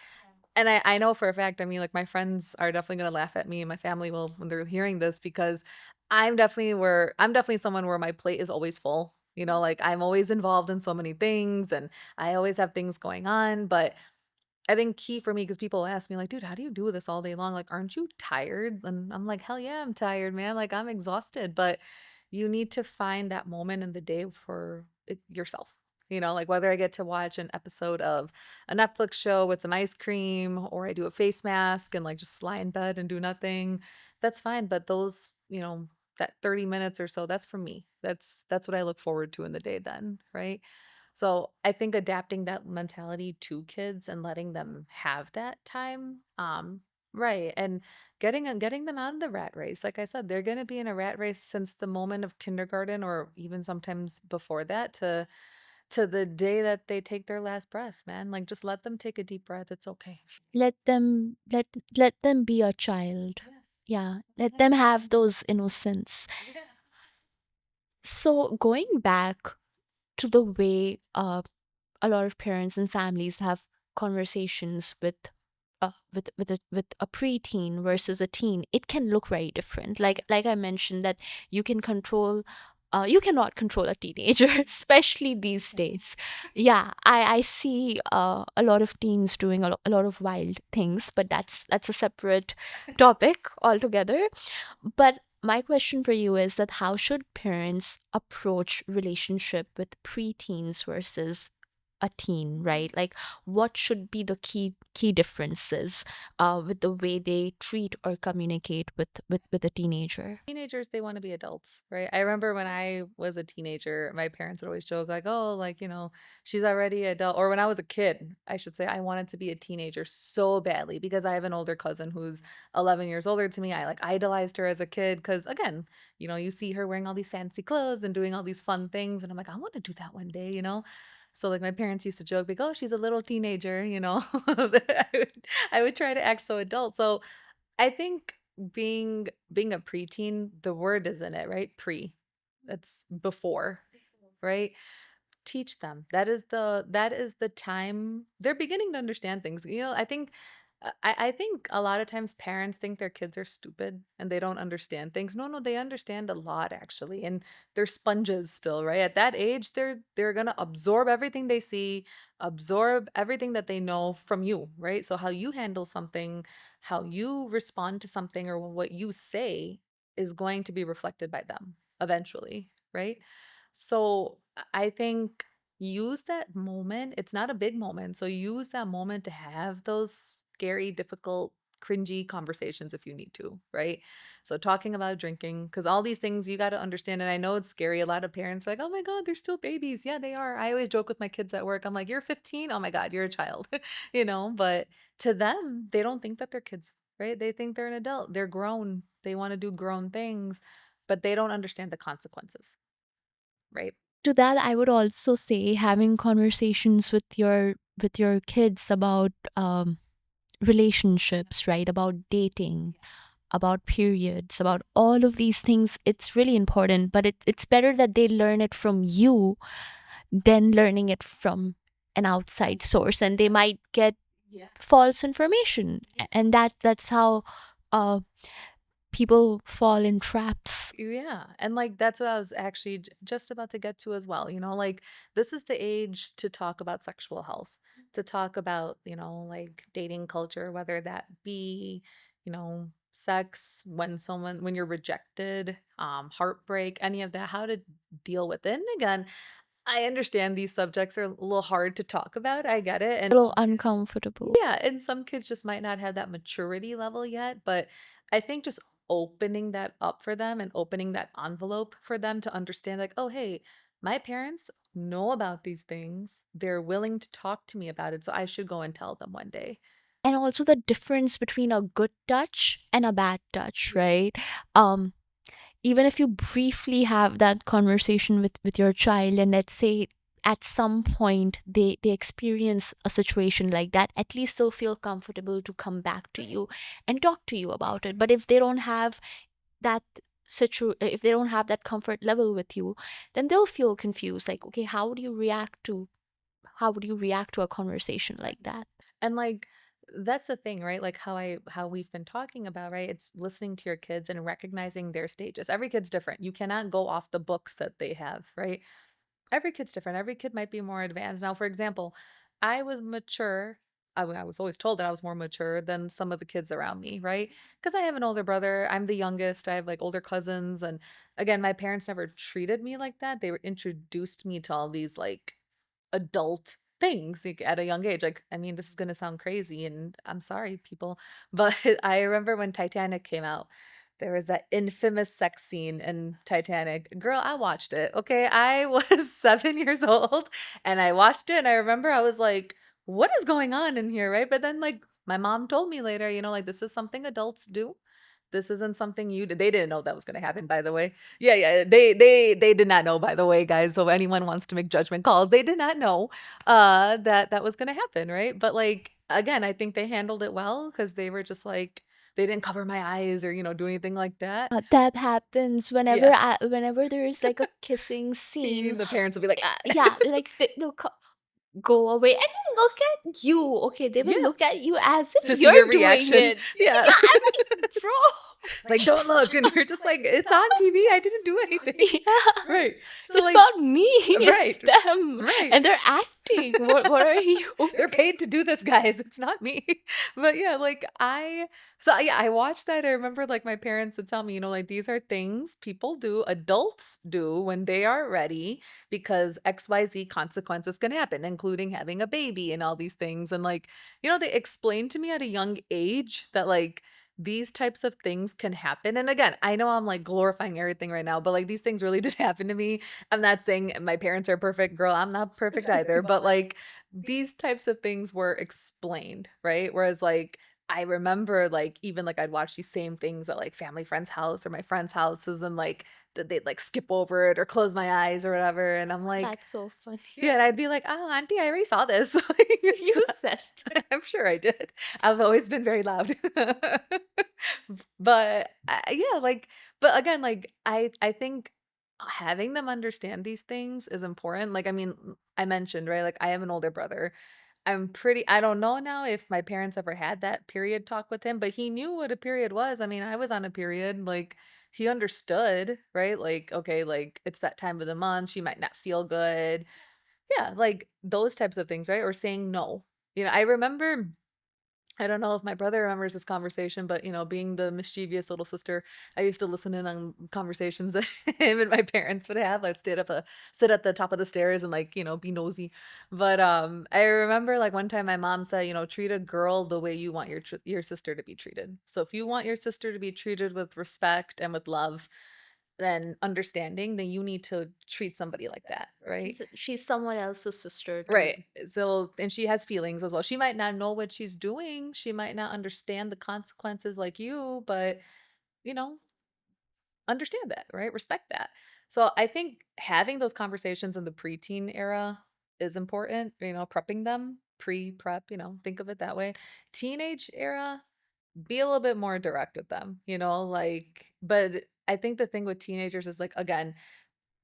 And I know for a fact, I mean, like my friends are definitely gonna laugh at me and my family will when they're hearing this because I'm definitely someone where my plate is always full. Like I'm always involved in so many things and I always have things going on. But I think key for me, because people ask me, like, dude, how do you do this all day long? Like, aren't you tired? And I'm like, hell yeah, I'm tired, man. Like, I'm exhausted. But you need to find that moment in the day for yourself. Like whether I get to watch an episode of a Netflix show with some ice cream or I do a face mask and like just lie in bed and do nothing, that's fine. But those, that 30 minutes or so, that's for me. That's what I look forward to in the day then, right? So I think adapting that mentality to kids and letting them have that time, right, and getting them out of the rat race. Like I said, they're going to be in a rat race since the moment of kindergarten, or even sometimes before that, to the day that they take their last breath. Man, like just let them take a deep breath. It's okay. Let them be a child. Yes. Yeah, let them have those innocence. Yeah. So going back to the way a lot of parents and families have conversations with a preteen versus a teen, it can look very different. Like I mentioned, that you can control. You cannot control a teenager, especially these days. Yeah, I see a lot of teens doing a lot of wild things, but that's a separate topic altogether. But my question for you is that how should parents approach relationship with preteens versus a teen, right? Like what should be the key differences with the way they treat or communicate with a teenager? Teenagers, they want to be adults, right? I remember when I was a teenager, my parents would always joke like, oh, like, she's already adult. Or when I was a kid, I should say, I wanted to be a teenager so badly because I have an older cousin who's 11 years older to me. I like idolized her as a kid because again, you see her wearing all these fancy clothes and doing all these fun things and I'm like, I want to do that one day. So like my parents used to joke like, oh, she's a little teenager, you know. I would try to act so adult. So I think being a preteen, the word is in it, right? Pre. That's before, right? Teach them. That is the time they're beginning to understand things. You know, I think a lot of times parents think their kids are stupid and they don't understand things. No, no, they understand a lot actually. And they're sponges still, right? At that age, they're gonna absorb everything they see, absorb everything that they know from you, right? So how you handle something, how you respond to something, or what you say is going to be reflected by them eventually, right? So I think use that moment. It's not a big moment. So use that moment to have those scary, difficult, cringy conversations if you need to, right? So talking about drinking, because all these things you got to understand. And I know it's scary. A lot of parents are like, oh my God, they're still babies. Yeah, they are. I always joke with my kids at work. I'm like, you're 15. Oh my God, you're a child, you know? But to them, they don't think that they're kids, right? They think they're an adult. They're grown. They want to do grown things, but they don't understand the consequences, right? To that, I would also say having conversations with your kids about relationships, right? About dating, about periods, about all of these things. It's really important, but it's better that they learn it from you than learning it from an outside source, and they might get false information, and that's how uh, people fall in traps. Yeah. And like that's what I was actually just about to get to as well. You know, like this is the age to talk about sexual health, to talk about, you know, like dating culture, whether that be, you know, sex, when you're rejected, heartbreak, any of that, how to deal with it. And again, I understand these subjects are a little hard to talk about. I get it. A little uncomfortable. Yeah, and some kids just might not have that maturity level yet, but I think just opening that up for them and opening that envelope for them to understand, like, oh, hey, my parents know about these things. They're willing to talk to me about it, so I should go and tell them one day. And also the difference between a good touch and a bad touch, right? um Even if you briefly have that conversation with your child, and let's say at some point they experience a situation like that, at least they'll feel comfortable to come back to you and talk to you about it. But if they don't have that if they don't have that comfort level with you, then they'll feel confused, like, okay, how would you react to a conversation like that? And like that's the thing, right? Like how we've been talking about, right? It's listening to your kids and recognizing their stages. Every kid's different. You cannot go off the books that they have, right? Every kid's different. Every kid might be more advanced. Now, for example, I was mature. I was always told that I was more mature than some of the kids around me, right? Because I have an older brother. I'm the youngest. I have like older cousins. And again, my parents never treated me like that. They were introduced me to all these like adult things like, at a young age. Like, I mean, this is gonna sound crazy, and I'm sorry, people, but I remember when Titanic came out, there was that infamous sex scene in Titanic. Girl, I watched it. Okay, I was 7 years old, and I watched it, and I remember I was like, "What is going on in here?" Right? But then, like, my mom told me later, you know, like this is something adults do. This isn't something you did. They didn't know that was gonna happen, by the way. Yeah, yeah. They did not know, by the way, guys. So if anyone wants to make judgment calls, they did not know that that was gonna happen, right? But like again, I think they handled it well because they were just like they didn't cover my eyes or, you know, do anything like that. That happens Yeah. whenever there is like a kissing scene. The parents will be like, Eh, ah. yeah, like they'll go away and then look at you. Okay, they will Yeah. look at you as if To see your you're doing reaction. it. Yeah. Yeah, I'm like, bro. Like, don't look. And you're just like, it's on TV. I didn't do anything. Yeah, Right. So it's like, not me. It's right. them, Right. and they're acting. What are you? They're paid to do this, guys. It's not me. But yeah, like yeah, I watched that. I remember like my parents would tell me, you know, like these are things people do, adults do when they are ready because XYZ consequences can happen, including having a baby and all these things. And like, you know, they explained to me at a young age that like these types of things can happen. And again, I know I'm like glorifying everything right now, but like these things really did happen to me. I'm not saying my parents are perfect, girl. I'm not perfect either, but like these types of things were explained, right? Whereas like I remember like even like I'd watch these same things at like family friends' house or my friends' houses and like that they'd like skip over it or close my eyes or whatever. And I'm like, That's so funny. yeah, and I'd be like, "Oh, auntie, I already saw this." Like, You it's said it. I'm sure I did. I've always been very loud. But, yeah, like but again, like, I think having them understand these things is important. Like, I mean, I mentioned, right, like, I have an older brother. I don't know now if my parents ever had that period talk with him, but he knew what a period was. I mean, I was on a period, like, he understood, right? Like, okay, like, it's that time of the month, she might not feel good. Yeah, like those types of things, right? Or saying no. I remember, I don't know if my brother remembers this conversation, but being the mischievous little sister, I used to listen in on conversations that him and my parents would have. I'd sit at the top of the stairs and like, be nosy. But I remember like one time my mom said, treat a girl the way you want your sister to be treated. So if you want your sister to be treated with respect and with love, then understanding, then you need to treat somebody like that, right? She's someone else's sister too. Right. So, and she has feelings as well. She might not know what she's doing. She might not understand the consequences like you, but, you know, understand that, right? Respect that. So I think having those conversations in the preteen era is important, prepping them, pre-prep, think of it that way. Teenage era, be a little bit more direct with them, like, but I think the thing with teenagers is like, again,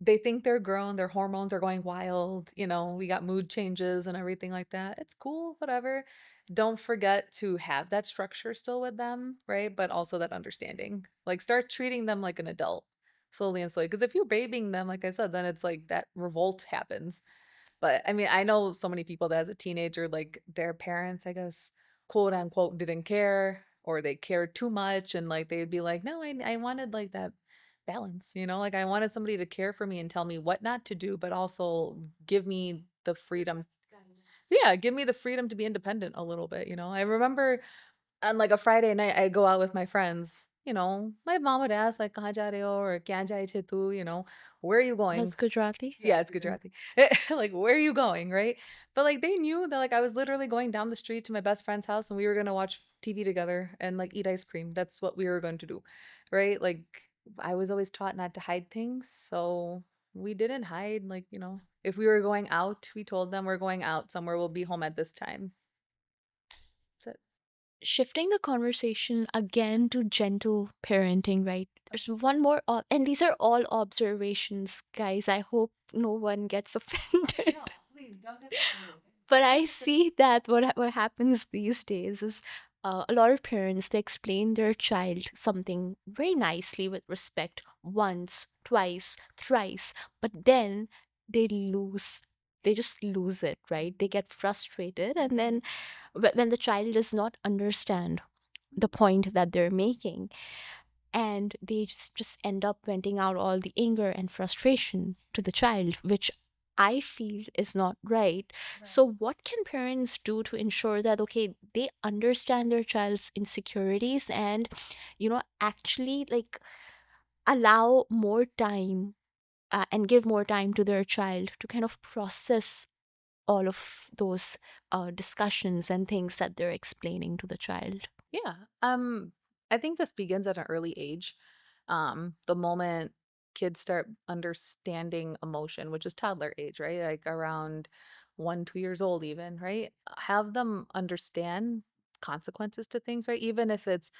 they think they're grown, their hormones are going wild, we got mood changes and everything like that. It's cool, whatever. Don't forget to have that structure still with them, right? But also that understanding. Like start treating them like an adult slowly and slowly. Because if you're babying them, like I said, then it's like that revolt happens. But I mean, I know so many people that as a teenager, like their parents, I guess, quote unquote, didn't care or they cared too much. And like they'd be like, no, I wanted like that balance, like I wanted somebody to care for me and tell me what not to do, but also give me the freedom. Yeah, give me the freedom to be independent a little bit. I remember on like a Friday night, I go out with my friends. My mom would ask like, "Kahan ja rahe ho?" or "Kya jaye the tu?" Where are you going? That's Gujarati. Yeah, it's Gujarati. Like, where are you going, right? But like they knew that like I was literally going down the street to my best friend's house and we were gonna watch TV together and like eat ice cream. That's what we were going to do, right? Like I was always taught not to hide things, so we didn't hide. Like if we were going out, we told them we're going out somewhere. We'll be home at this time. That's it. Shifting the conversation again to gentle parenting, right? There's one more, and these are all observations, guys. I hope no one gets offended. No, please don't get me. But I see that what happens these days is a lot of parents, they explain their child something very nicely with respect once, twice, thrice, but then they lose. They just lose it, right? They get frustrated, and then when the child does not understand the point that they're making, and they just end up venting out all the anger and frustration to the child, which I feel is not right. So what can parents do to ensure that, okay, they understand their child's insecurities and, actually like allow more time, and give more time to their child to kind of process all of those discussions and things that they're explaining to the child? Yeah. I think this begins at an early age. The moment kids start understanding emotion, which is toddler age, right? Like around 1, 2 years old, even, right? Have them understand consequences to things, right? Even if it's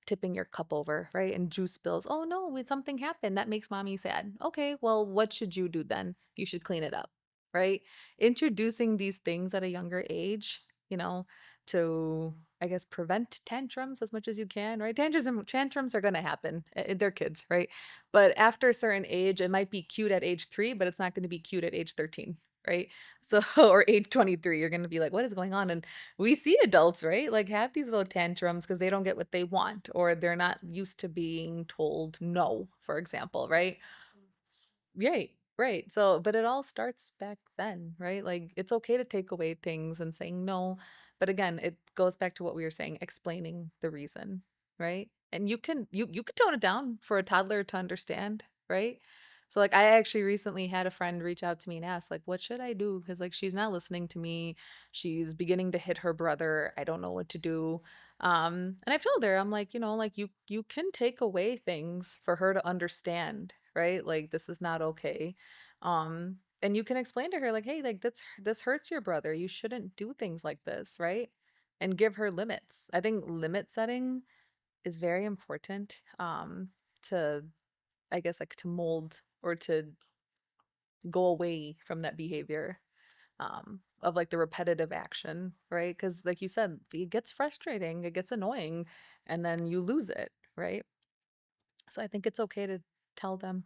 tipping your cup over, right? And juice spills. Oh no, something happened that makes mommy sad. Okay, well, what should you do then? You should clean it up, right? Introducing these things at a younger age, to I guess prevent tantrums as much as you can, right? Tantrums are going to happen. They're kids, right? But after a certain age, it might be cute at age 3, but it's not going to be cute at age 13, right? So or age 23, you're going to be like, what is going on? And we see adults, right? Like have these little tantrums because they don't get what they want or they're not used to being told no, for example, right? Right, right. So, but it all starts back then, right? Like it's okay to take away things and saying no. But again, it goes back to what we were saying, explaining the reason, right? And you can tone it down for a toddler to understand, right? So like I actually recently had a friend reach out to me and ask like what should I do? Because like she's not listening to me. She's beginning to hit her brother. I don't know what to do. And I've told her, I'm like, like you can take away things for her to understand, right? Like this is not okay. And you can explain to her like, hey, like this hurts your brother. You shouldn't do things like this, right? And give her limits. I think limit setting is very important to, I guess, like to mold or to go away from that behavior of like the repetitive action, right? Because like you said, it gets frustrating, it gets annoying, and then you lose it, right? So I think it's okay to tell them.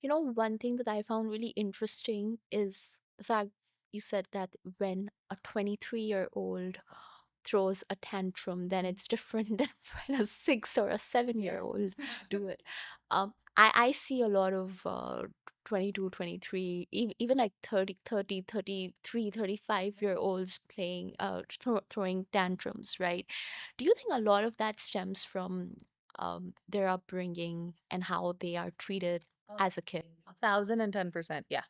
One thing that I found really interesting is the fact you said that when a 23-year-old throws a tantrum, then it's different than when a 6 or a 7 year Yeah. old do it. I see a lot of 22, 23, even like 30, 30, 33, 35 year olds playing, throwing tantrums, right? Do you think a lot of that stems from their upbringing and how they are treated as a kid? 1010%. Yeah,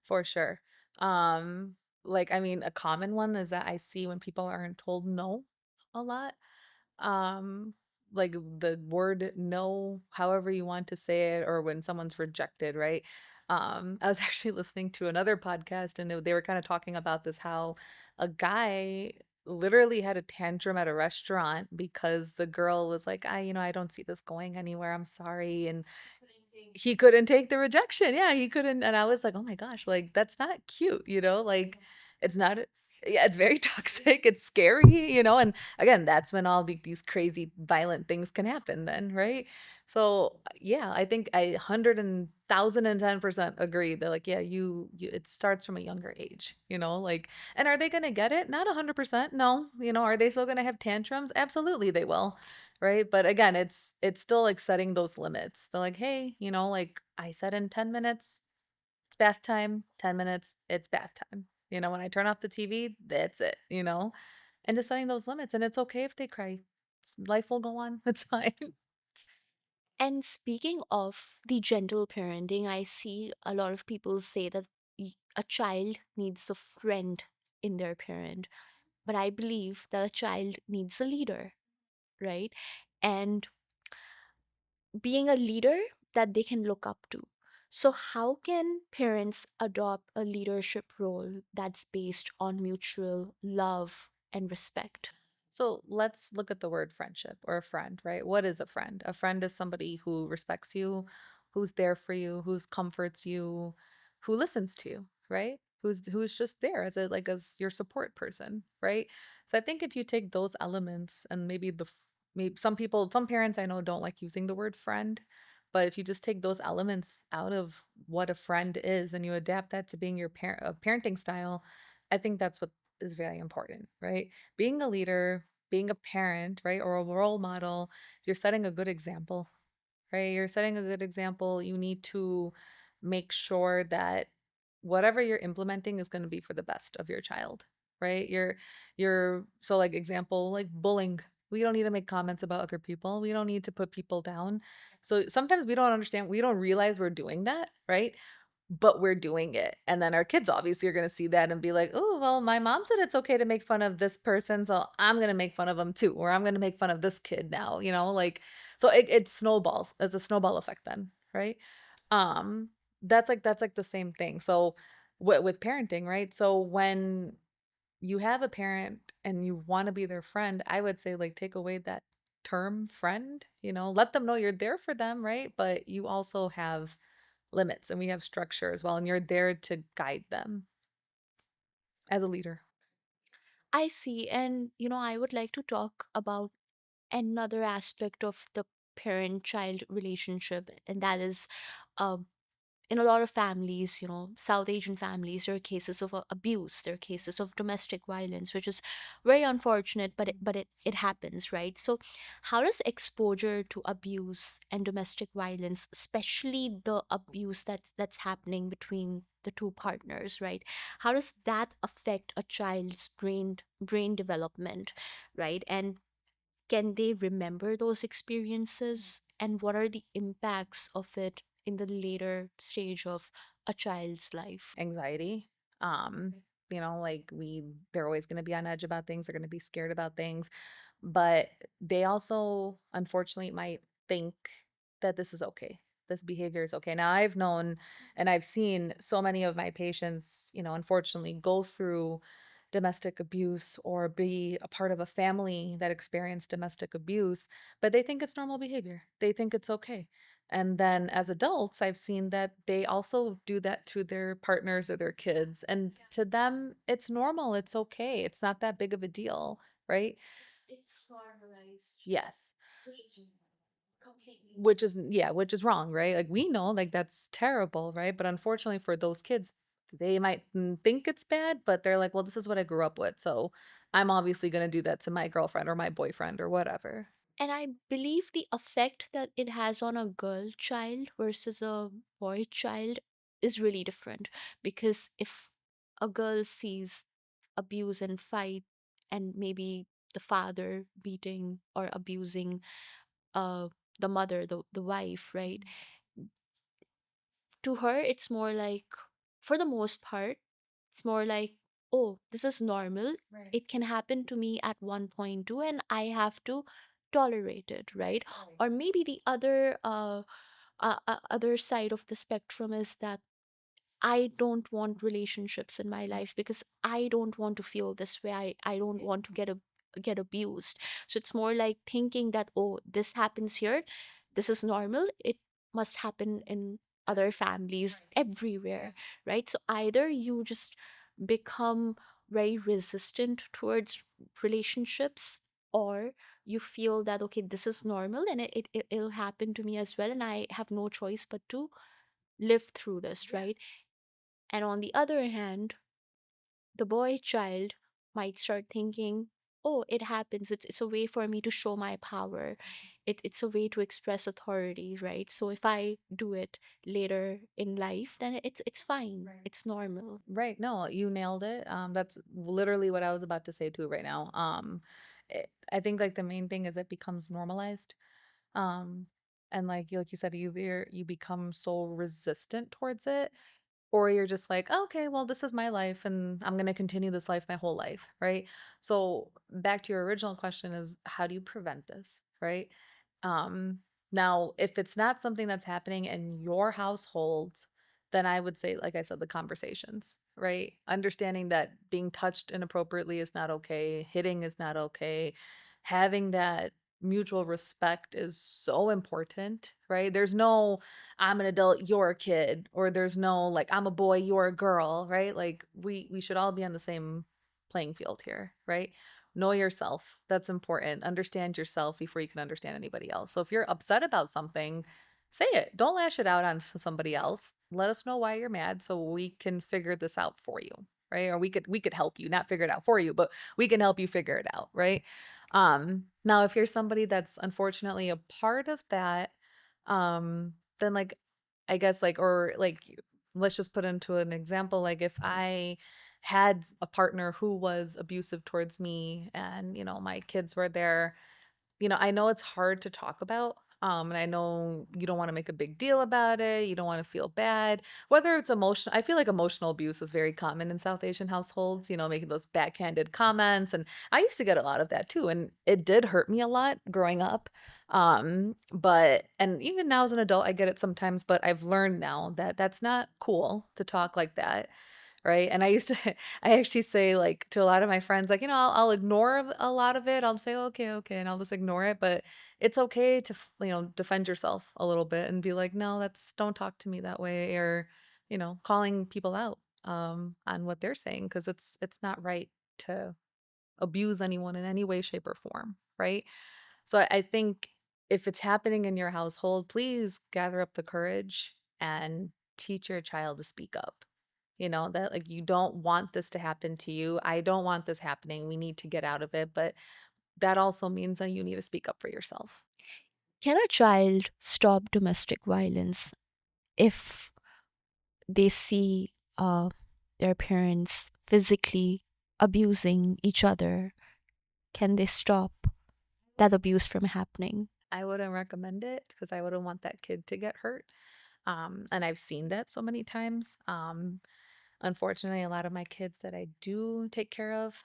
for sure. Um, like, I mean, a common one is that I see when people aren't told no a lot. Um, like the word no, however you want to say it, or when someone's rejected, right? I was actually listening to another podcast and they were kind of talking about this, how a guy literally had a tantrum at a restaurant because the girl was like, I don't see this going anywhere. I'm sorry. And he couldn't take the rejection. Yeah, he couldn't. And I was like, oh my gosh, like that's not cute, like it's not, yeah, it's very toxic. It's scary, and again, that's when all these crazy violent things can happen then, right? So yeah, I think I 110% agree that like, yeah, you it starts from a younger age, like, and are they gonna get it? Not 100%. No. Are they still gonna have tantrums? Absolutely they will. Right. But again, it's still like setting those limits. They're like, hey, like I said in 10 minutes, it's bath time, 10 minutes, it's bath time. When I turn off the TV, that's it. And just setting those limits. And it's okay if they cry. Life will go on. It's fine. And speaking of the gentle parenting, I see a lot of people say that a child needs a friend in their parent, but I believe that a child needs a leader, right? And being a leader that they can look up to. So, how can parents adopt a leadership role that's based on mutual love and respect? So let's look at the word friendship or a friend, right? What is a friend? A friend is somebody who respects you, who's there for you, who's comforts you, who listens to you, right? Who's just there as as your support person, right? So I think if you take those elements and maybe some parents I know don't like using the word friend, but if you just take those elements out of what a friend is and you adapt that to being your parenting style, I think that's what is very important, right? Being a leader, being a parent, right, or a role model, you're setting a good example, right? You're setting a good example. You need to make sure that whatever you're implementing is going to be for the best of your child, right? So like example, like bullying. We don't need to make comments about other people. We don't need to put people down. So sometimes we don't understand, we don't realize we're doing that, right? But we're doing it. And then our kids obviously are going to see that and be like, oh, well, my mom said it's okay to make fun of this person. So I'm going to make fun of them too. Or I'm going to make fun of this kid now, like, so it snowballs as a snowball effect then, right? Um, that's like the same thing. So with parenting, right? So when you have a parent and you want to be their friend, I would say like take away that term friend, let them know you're there for them, right? But you also have limits and we have structure as well. And you're there to guide them as a leader. I see. And, I would like to talk about another aspect of the parent child relationship, and that is, um, in a lot of families, South Asian families, there are cases of abuse, there are cases of domestic violence, which is very unfortunate, but it happens, right? So, how does exposure to abuse and domestic violence, especially the abuse that's happening between the two partners, right? How does that affect a child's brain development, right? And can they remember those experiences? And what are the impacts of it in the later stage of a child's life? Anxiety. Um, like they're always going to be on edge about things. They're going to be scared about things, but they also, unfortunately, might think that this is okay. this behavior is okay. Now, I've known and I've seen so many of my patients, unfortunately go through domestic abuse or be a part of a family that experienced domestic abuse, but they think it's normal behavior. They think it's okay. And then as adults, I've seen that they also do that to their partners or their kids. And to them, it's normal. It's okay. It's not that big of a deal, right? It's normalized. Yes. Which is wrong, right? Like we know like that's terrible, right? But unfortunately for those kids, they might think it's bad, but they're like, well, this is what I grew up with. So I'm obviously going to do that to my girlfriend or my boyfriend or whatever. And I believe the effect that it has on a girl child versus a boy child is really different. Because if a girl sees abuse and fight, and maybe the father beating or abusing uh the mother, the wife, right? To her, it's more like, for the most part, it's more like, oh, this is normal. Right. It can happen to me at one point too, and I have to tolerate it, right? Or maybe the other side of the spectrum is that I don't want relationships in my life because I don't want to feel this way. I don't want to get abused. So it's more like thinking that, oh, this happens here, this is normal. It must happen in other families everywhere, right? So either you just become very resistant towards relationships, or you feel that, okay, this is normal and it'll happen to me as well, and I have no choice but to live through this, right? And on the other hand, the boy child might start thinking, oh, it happens. It's a way for me to show my power. It's a way to express authority, right? So if I do it later in life, then it's fine. It's normal. Right. No, you nailed it. That's literally what I was about to say too right now. I think like the main thing is it becomes normalized. Um, and like you said, either you become so resistant towards it, or you're just like, okay, well, this is my life and I'm going to continue this life my whole life, right? So back to your original question is how do you prevent this, right? Um, Now, if it's not something that's happening in your household, then I would say, like I said, the conversations, right? Understanding that being touched inappropriately is not okay, hitting is not okay, having that mutual respect is so important, right? There's no I'm an adult, you're a kid, or there's no like I'm a boy, you're a girl, right? Like we should all be on the same playing field here, right? Know yourself. That's important. Understand yourself before you can understand anybody else. So if you're upset about something, say it. Don't lash it out on somebody else. Let us know why you're mad so we can figure this out for you, right? Or we could help you, not figure it out for you, but we can help you figure it out, right? Now if you're somebody that's unfortunately a part of that, then like I guess like or like let's just put into an example like if I had a partner who was abusive towards me and my kids were there, I know it's hard to talk about. And I know you don't want to make a big deal about it. You don't want to feel bad. Whether it's emotional, I feel like emotional abuse is very common in South Asian households, making those backhanded comments. And I used to get a lot of that too. And it did hurt me a lot growing up. And even now as an adult, I get it sometimes, but I've learned now that that's not cool to talk like that, right? And I used to, I actually say like to a lot of my friends, like, I'll ignore a lot of it. I'll say, okay, okay, and I'll just ignore it. But it's okay to, defend yourself a little bit and be like, no, don't talk to me that way, or, calling people out on what they're saying because it's not right to abuse anyone in any way, shape, or form, right? So I think if it's happening in your household, please gather up the courage and teach your child to speak up. That like you don't want this to happen to you. I don't want this happening. We need to get out of it. But that also means that you need to speak up for yourself. Can a child stop domestic violence if they see their parents physically abusing each other? Can they stop that abuse from happening? I wouldn't recommend it because I wouldn't want that kid to get hurt. And I've seen that so many times. Unfortunately, a lot of my kids that I do take care of,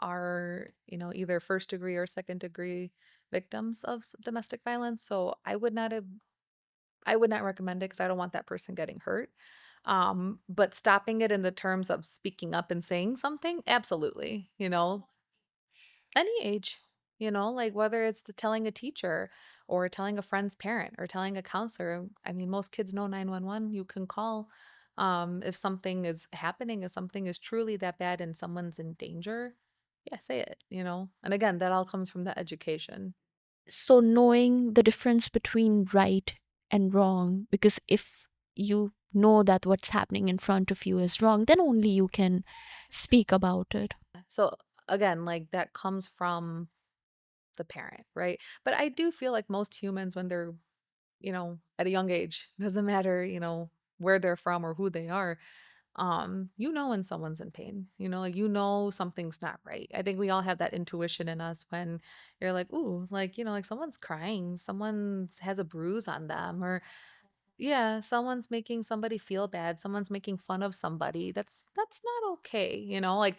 are, either first degree or second degree victims of domestic violence. So I would not I would not recommend it because I don't want that person getting hurt. But stopping it in the terms of speaking up and saying something, absolutely, any age, like whether it's telling a teacher or telling a friend's parent or telling a counselor. I mean, most kids know 911. You can call if something is happening, if something is truly that bad and someone's in danger. Yeah, say it. And again, that all comes from the education. So knowing the difference between right and wrong, because if you know that what's happening in front of you is wrong, then only you can speak about it. So again, like that comes from the parent, right? But I do feel like most humans, when they're, at a young age, doesn't matter, where they're from or who they are, when someone's in pain, like something's not right. I think we all have that intuition in us when you're like, ooh, like, like someone's crying, someone has a bruise on them, or yeah, someone's making somebody feel bad, someone's making fun of somebody. That's not okay, like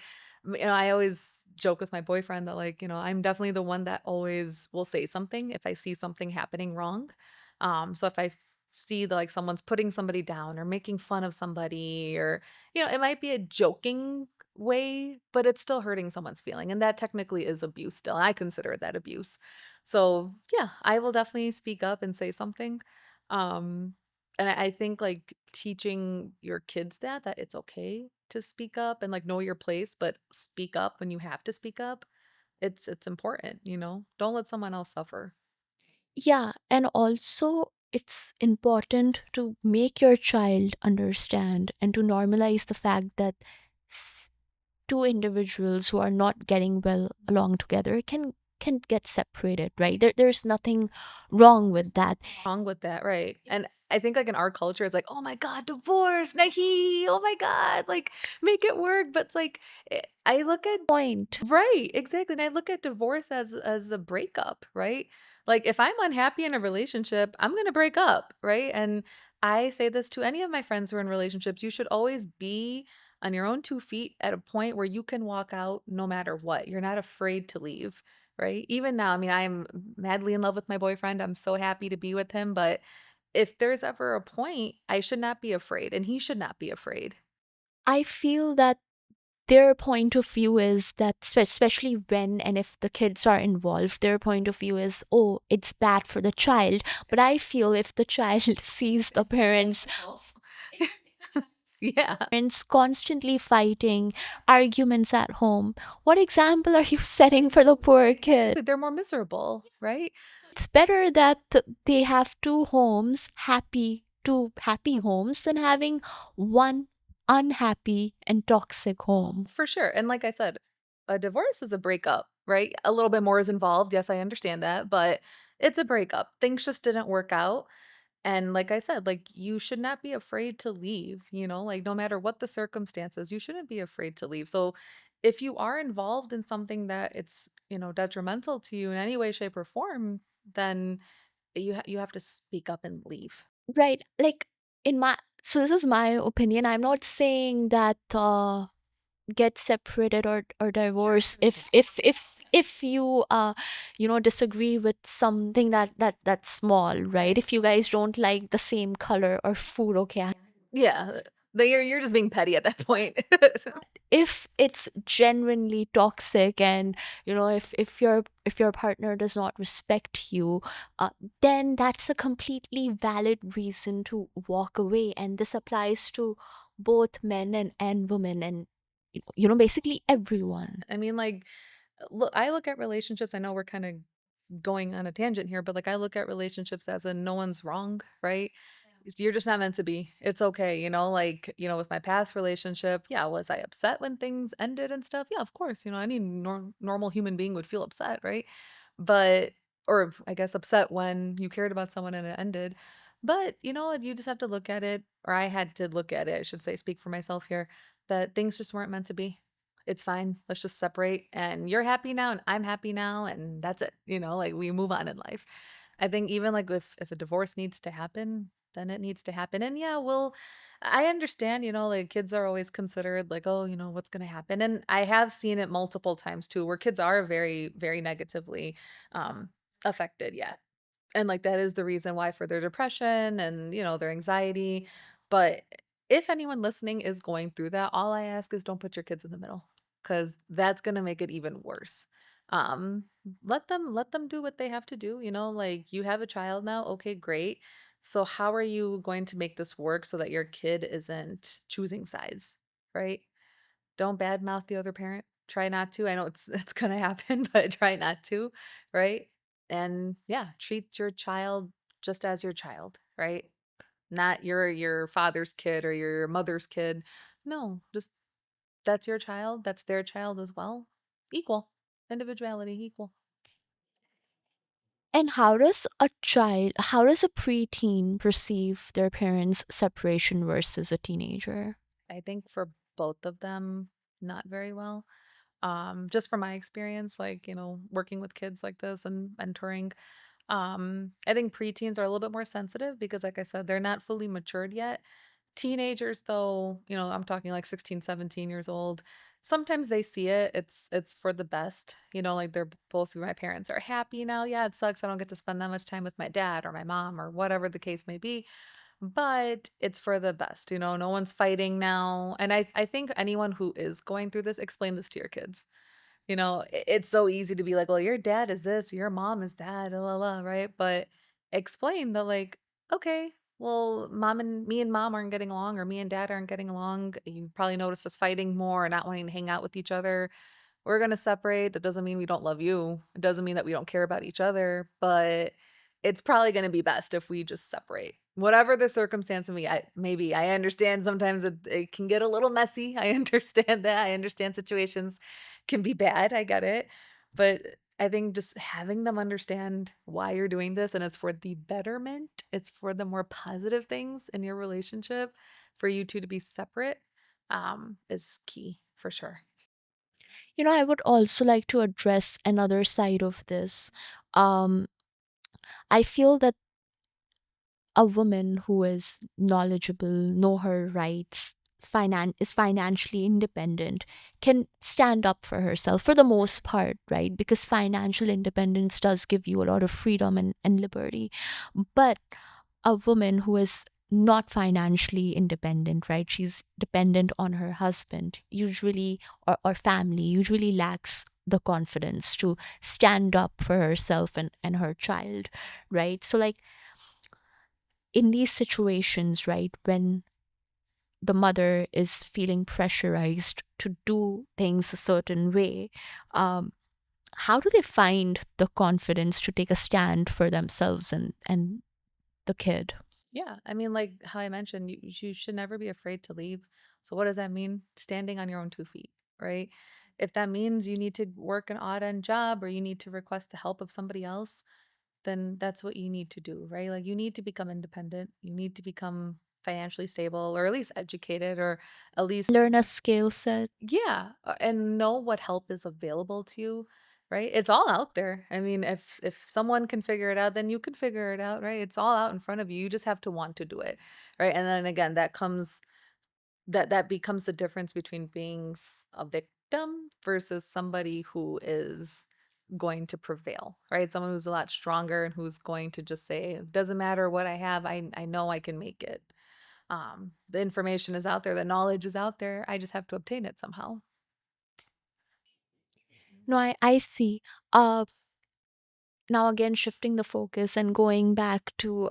I always joke with my boyfriend that like, I'm definitely the one that always will say something if I see something happening wrong. So if I see that like someone's putting somebody down or making fun of somebody, or it might be a joking way, but it's still hurting someone's feeling, and that technically is abuse still. I consider that abuse. So yeah, I will definitely speak up and say something. um and I think like teaching your kids that it's okay to speak up and like know your place, but speak up when you have to speak up. It's important, Don't let someone else suffer. Yeah, and also it's important to make your child understand and to normalize the fact that s- two individuals who are not getting well along together can get separated, right? There's nothing wrong with that. Wrong with that, right? And I think like in our culture, it's like, oh my God, divorce, nahi, oh my God, like make it work. But it's like, I look at Point. right, exactly. And I look at divorce as a breakup, right? Like if I'm unhappy in a relationship, I'm gonna break up, right? And I say this to any of my friends who are in relationships, you should always be on your own 2 feet at a point where you can walk out no matter what. You're not afraid to leave, right? Even now, I mean, I am madly in love with my boyfriend. I'm so happy to be with him, but if there's ever a point, I should not be afraid and he should not be afraid. I feel that their point of view is that, especially when and if the kids are involved, their point of view is, oh, it's bad for the child. But I feel if the child sees the parents Yeah. parents constantly fighting, arguments at home, what example are you setting for the poor kid? They're more miserable, right? It's better that they have two homes, two happy homes, than having one unhappy and toxic home. For sure. And like I said, a divorce is a breakup, right? A little bit more is involved. Yes, I understand that, but it's a breakup. Things just didn't work out. And like I said, like you should not be afraid to leave, like no matter what the circumstances, you shouldn't be afraid to leave. So if you are involved in something that it's, detrimental to you in any way, shape, or form, then you have to speak up and leave. Right. Like, in my, so this is my opinion. I'm not saying that get separated or divorce if you disagree with something that's small, right? If you guys don't like the same color or food, okay. Yeah. You're just being petty at that point. If it's genuinely toxic, and if your partner does not respect you, then that's a completely valid reason to walk away, and this applies to both men and women, and basically everyone. I mean, like, look, I look at relationships. I know we're kind of going on a tangent here, but like I look at relationships as in no one's wrong, right? You're just not meant to be. It's okay, like, with my past relationship, yeah, was I upset when things ended and stuff? Yeah, of course, any normal human being would feel upset, right? But, or I guess upset when you cared about someone and it ended. But, you just have to look at it, or I had to look at it, I should say, speak for myself here, that things just weren't meant to be. It's fine. Let's just separate, and you're happy now and I'm happy now, and that's it. Like we move on in life. I think even like if a divorce needs to happen, then it needs to happen. And yeah, well, I understand, like kids are always considered like, oh, what's going to happen. And I have seen it multiple times too, where kids are very, very negatively affected. Yeah. And like that is the reason why for their depression and, their anxiety. But if anyone listening is going through that, all I ask is don't put your kids in the middle, because that's going to make it even worse. Um, let them do what they have to do, like you have a child now, okay, great. So how are you going to make this work so that your kid isn't choosing sides, right? Don't badmouth the other parent. Try not to. I know it's gonna happen, but try not to, right? And yeah, treat your child just as your child, right? Not your father's kid or your mother's kid. No, just that's your child, that's their child as well. Equal. Individuality equal. And how does a preteen perceive their parents' separation versus a teenager? I think for both of them, not very well. Just from my experience, like, working with kids like this and mentoring, I think preteens are a little bit more sensitive because, like I said, they're not fully matured yet. Teenagers, though, I'm talking like 16, 17 years old. Sometimes they see it. It's for the best. Like they're both my parents are happy now. Yeah, it sucks. I don't get to spend that much time with my dad or my mom or whatever the case may be. But it's for the best. No one's fighting now. And I think anyone who is going through this, explain this to your kids. It's so easy to be like, well, your dad is this, your mom is that, la la, right? But explain that, like, okay, well, me and mom aren't getting along, or me and dad aren't getting along. You probably noticed us fighting more or not wanting to hang out with each other. We're going to separate. That doesn't mean we don't love you. It doesn't mean that we don't care about each other, but it's probably going to be best if we just separate. Whatever the circumstance of me, maybe I understand sometimes it can get a little messy. I understand that. I understand situations can be bad. I get it. But I think just having them understand why you're doing this and it's for the betterment, it's for the more positive things in your relationship, for you two to be separate, is key for sure. I would also like to address another side of this. Um, I feel that a woman who is knowledgeable, know her rights, is financially independent, can stand up for herself for the most part, right? Because financial independence does give you a lot of freedom and liberty. But a woman who is not financially independent, right? She's dependent on her husband, usually, or family, usually lacks the confidence to stand up for herself and her child, right? So, like, in these situations, right, when the mother is feeling pressurized to do things a certain way, um, how do they find the confidence to take a stand for themselves and the kid? Yeah, I mean, like how I mentioned, you should never be afraid to leave. So what does that mean? Standing on your own 2 feet, right? If that means you need to work an odd end job or you need to request the help of somebody else, then that's what you need to do, right? Like you need to become independent. You need to become financially stable or at least educated or at least, Learn a skill set. yeah, and know what help is available to you, right? It's all out there. I mean, if someone can figure it out, then you can figure it out, right? It's all out in front of you. You just have to want to do it, right? And then again, that becomes the difference between being a victim versus somebody who is going to prevail, right? Someone who's a lot stronger and who's going to just say, it doesn't matter what I have, I know I can make it. The information is out there, the knowledge is out there. I just have to obtain it somehow. No, I see. Uh, Now again, shifting the focus and going back to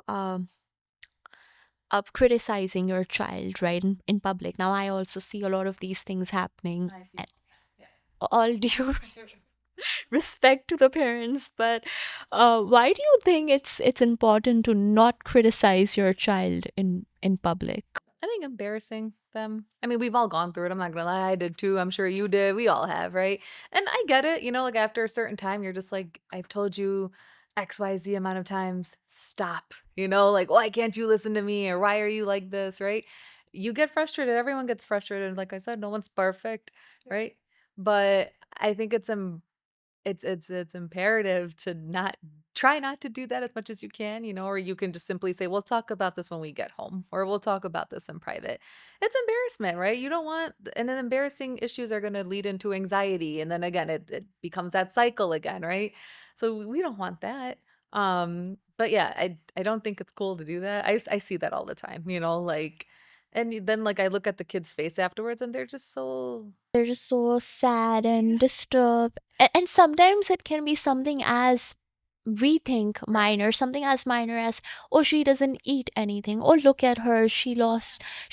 criticizing your child, right, in public. Now, I also see a lot of these things happening. I see. And all due respect to the parents, but why do you think it's important to not criticize your child in public? I think embarrassing them. I mean, we've all gone through it. I'm not gonna lie, I did too. I'm sure you did. We all have, right? And I get it. Like after a certain time, you're just like, I've told you XYZ amount of times, stop. Like, why can't you listen to me? Or why are you like this, right? You get frustrated. Everyone gets frustrated. Like I said, no one's perfect, right? But I think it's imperative to not try not to do that as much as you can, or you can just simply say, we'll talk about this when we get home, or we'll talk about this in private. It's embarrassment, right? You don't want, and then embarrassing issues are going to lead into anxiety. And then again, it becomes that cycle again, right? So we don't want that. But yeah, I don't think it's cool to do that. I see that all the time, like, and then like I look at the kid's face afterwards and they're just so. They're just so sad and disturbed. And sometimes it can be something as we think minor, something as minor as, oh, she doesn't eat anything. Oh, look at her, she's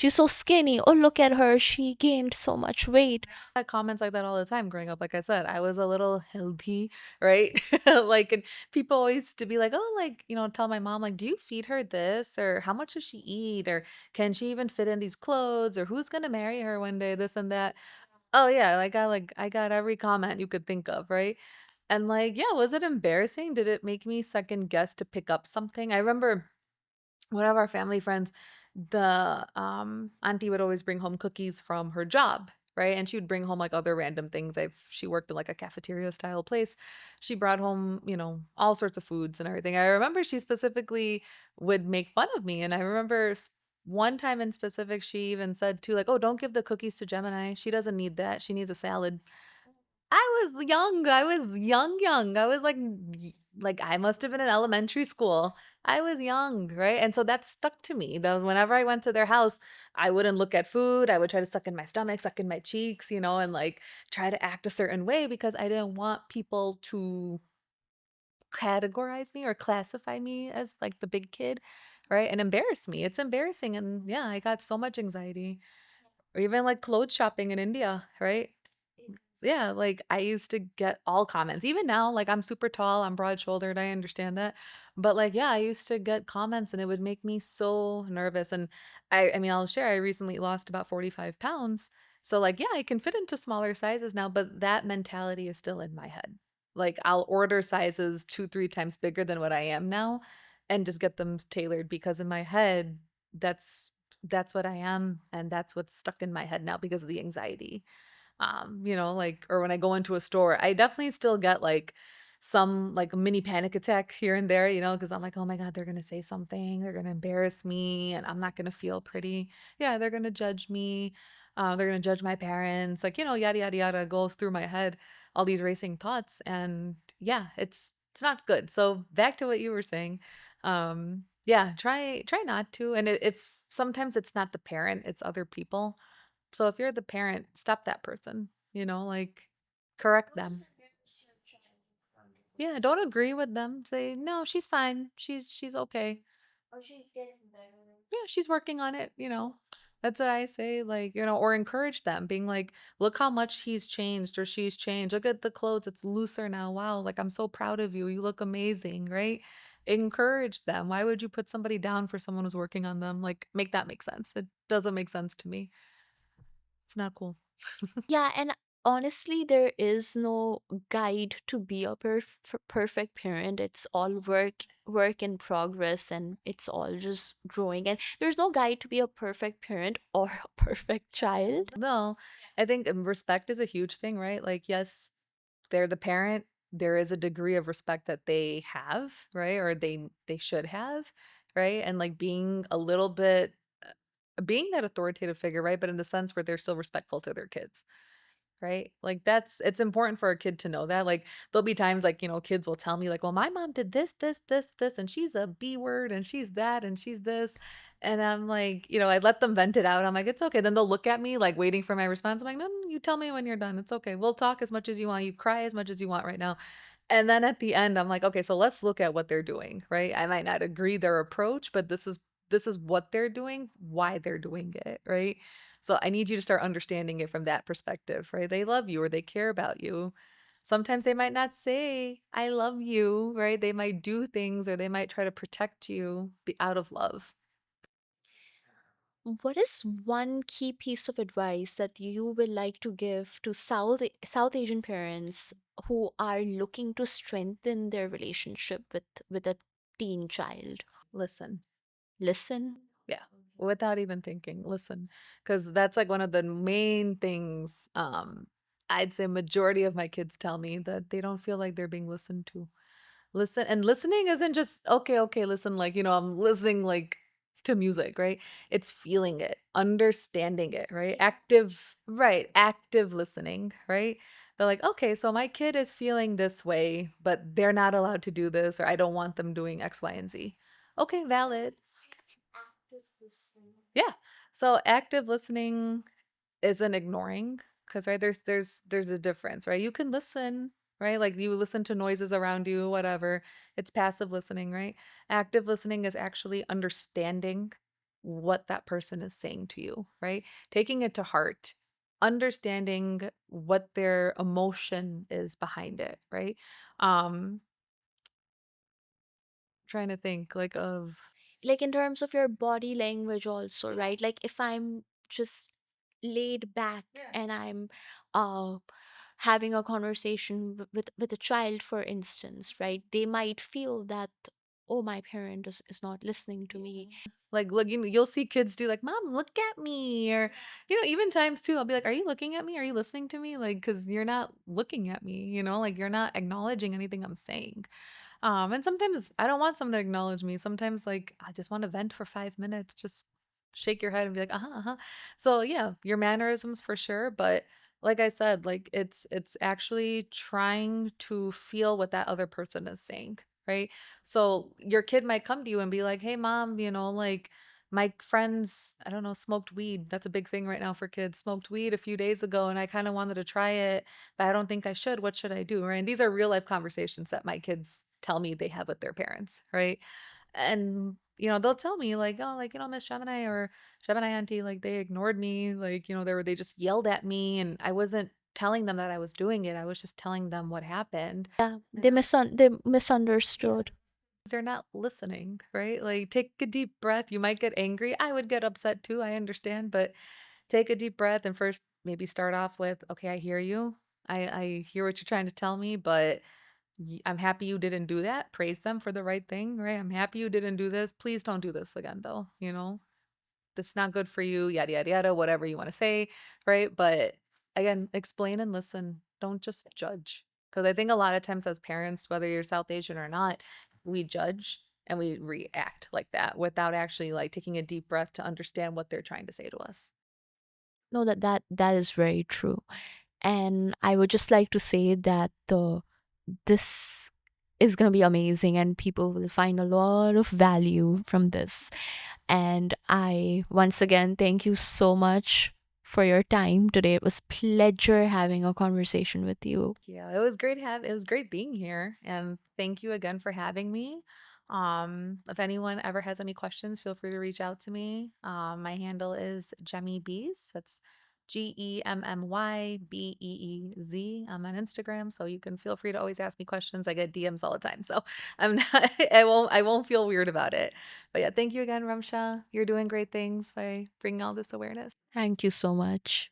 so skinny. Oh, look at her, she gained so much weight. Had comments like that all the time growing up. Like I said, I was a little healthy, right? Like, and people always used to be like, oh, like, tell my mom, like, do you feed her this? Or how much does she eat? Or can she even fit in these clothes? Or who's gonna marry her one day? This and that. Oh yeah, like I got every comment you could think of, right? And like, yeah, was it embarrassing? Did it make me second guess to pick up something? I remember one of our family friends, the auntie would always bring home cookies from her job, right? And she would bring home like other random things. She worked in like a cafeteria style place. She brought home, all sorts of foods and everything. I remember she specifically would make fun of me, and I remember one time in specific she even said too, like, "Oh, don't give the cookies to Gemini. She doesn't need that. She needs a salad." I was young. I was young, young. I was like I must have been in elementary school. I was young, right? And so that stuck to me. That whenever I went to their house, I wouldn't look at food. I would try to suck in my stomach, suck in my cheeks, and like try to act a certain way because I didn't want people to categorize me or classify me as like the big kid, right? And embarrass me. It's embarrassing. And yeah, I got so much anxiety. Or even like clothes shopping in India, right? Yeah, like I used to get all comments. Even now, like I'm super tall, I'm broad-shouldered, I understand that. But like, yeah, I used to get comments and it would make me so nervous. And I mean, I'll share, I recently lost about 45 pounds. So like, yeah, I can fit into smaller sizes now, but that mentality is still in my head. Like I'll order sizes 2, 3 times bigger than what I am now and just get them tailored because in my head, that's what I am and that's what's stuck in my head now because of the anxiety. Like, or when I go into a store, I definitely still get like some like mini panic attack here and there, because I'm like, oh my God, they're gonna say something, they're gonna embarrass me, and I'm not gonna feel pretty. Yeah, they're gonna judge me. They're gonna judge my parents, like, yada yada yada goes through my head, all these racing thoughts, and yeah, it's not good. So back to what you were saying. Yeah, try not to. And if sometimes it's not the parent, it's other people, so if you're the parent, stop that person, like correct them. Yeah, don't agree with them. Say, "No, she's fine. She's okay. Yeah, she's working on it." That's what I say, like, or encourage them, being like, "Look how much he's changed or she's changed. Look at the clothes. It's looser now. Wow, like I'm so proud of you. You look amazing, right?" Encourage them. Why would you put somebody down for someone who's working on them? Like, make that make sense. It doesn't make sense to me. It's not cool. Yeah, and honestly, there is no guide to be a perfect parent. It's all work in progress, and it's all just growing. And there's no guide to be a perfect parent or a perfect child. No, I think respect is a huge thing, right? Like, yes, they're the parent. There is a degree of respect that they have, right? Or they should have, right? And like being a little bit being that authoritative figure, right? But in the sense where they're still respectful to their kids. Right? Like it's important for a kid to know that. Like there'll be times like, kids will tell me like, "Well, my mom did this, this, this, this, and she's a B word and she's that and she's this." And I'm like, I let them vent it out. I'm like, "It's okay." Then they'll look at me like waiting for my response. I'm like, "No, no, you tell me when you're done. It's okay. We'll talk as much as you want. You cry as much as you want right now." And then at the end, I'm like, "Okay, so let's look at what they're doing, right? I might not agree their approach, but this is what they're doing, why they're doing it, right? So I need you to start understanding it from that perspective, right? They love you or they care about you. Sometimes they might not say, I love you, right? They might do things or they might try to protect you out of love. What is one key piece of advice that you would like to give to South Asian parents who are looking to strengthen their relationship with a teen child? Listen. Listen. Yeah. Without even thinking, listen. Because that's like one of the main things I'd say majority of my kids tell me that they don't feel like they're being listened to. Listen, and listening isn't just okay, okay, listen, like, I'm listening like to music, right? It's feeling it, understanding it, right? Active, right? Active listening, right? They're like, okay, so my kid is feeling this way, but they're not allowed to do this, or I don't want them doing X, Y, and Z. Okay, valid. Yeah. So active listening isn't ignoring, because right, there's a difference, right? You can listen, right? Like you listen to noises around you, whatever. It's passive listening, right? Active listening is actually understanding what that person is saying to you, right? Taking it to heart, understanding what their emotion is behind it, right? Um, Trying to think like of Like in terms of your body language also, right? Like if I'm just laid back and I'm uh having a conversation with a child, for instance, right? They might feel that, oh, my parent is not listening to me. like looking, you'll see kids do like, "Mom, look at me," or even times too, I'll be like, "Are you looking at me? Are you listening to me?" Like, because you're not looking at me, like you're not acknowledging anything I'm saying. And sometimes I don't want someone to acknowledge me. Sometimes like I just want to vent for 5 minutes, just shake your head and be like, uh-huh, uh-huh. So yeah, your mannerisms for sure, but like I said, like it's actually trying to feel what that other person is saying, right? So your kid might come to you and be like, "Hey mom, like my friends, I don't know, smoked weed." That's a big thing right now for kids. Smoked weed a few days ago and I kind of wanted to try it, but I don't think I should. What should I do? Right? And these are real life conversations that my kids tell me they have with their parents, right? And they'll tell me like, "Oh, like, Miss Gemini or Gemini auntie, like they ignored me, like, they just yelled at me and I wasn't telling them that I was doing it. I was just telling them what happened." Yeah, they misunderstood. They're not listening, right? Like take a deep breath. You might get angry. I would get upset too, I understand, but take a deep breath and first maybe start off with, "Okay, I hear you. I hear what you're trying to tell me, but I'm happy you didn't do that." Praise them for the right thing, right? "I'm happy you didn't do this. Please don't do this again, though. This is not good for you, yada, yada, yada," whatever you want to say, right? But again, explain and listen. Don't just judge. Because I think a lot of times as parents, whether you're South Asian or not, we judge and we react like that without actually like taking a deep breath to understand what they're trying to say to us. No, that is very true. And I would just like to say that this is going to be amazing and people will find a lot of value from this. And I once again thank you so much for your time today. It was pleasure having a conversation with you. Yeah, it was great being here, and thank you again for having me. If anyone ever has any questions, feel free to reach out to me. My handle is Gemmy Bees. That's GEMMYBEEZ. I'm on Instagram, so you can feel free to always ask me questions. I get DMs all the time, so I'm not I won't feel weird about it. But yeah, thank you again, Ramsha. You're doing great things by bringing all this awareness. Thank you so much.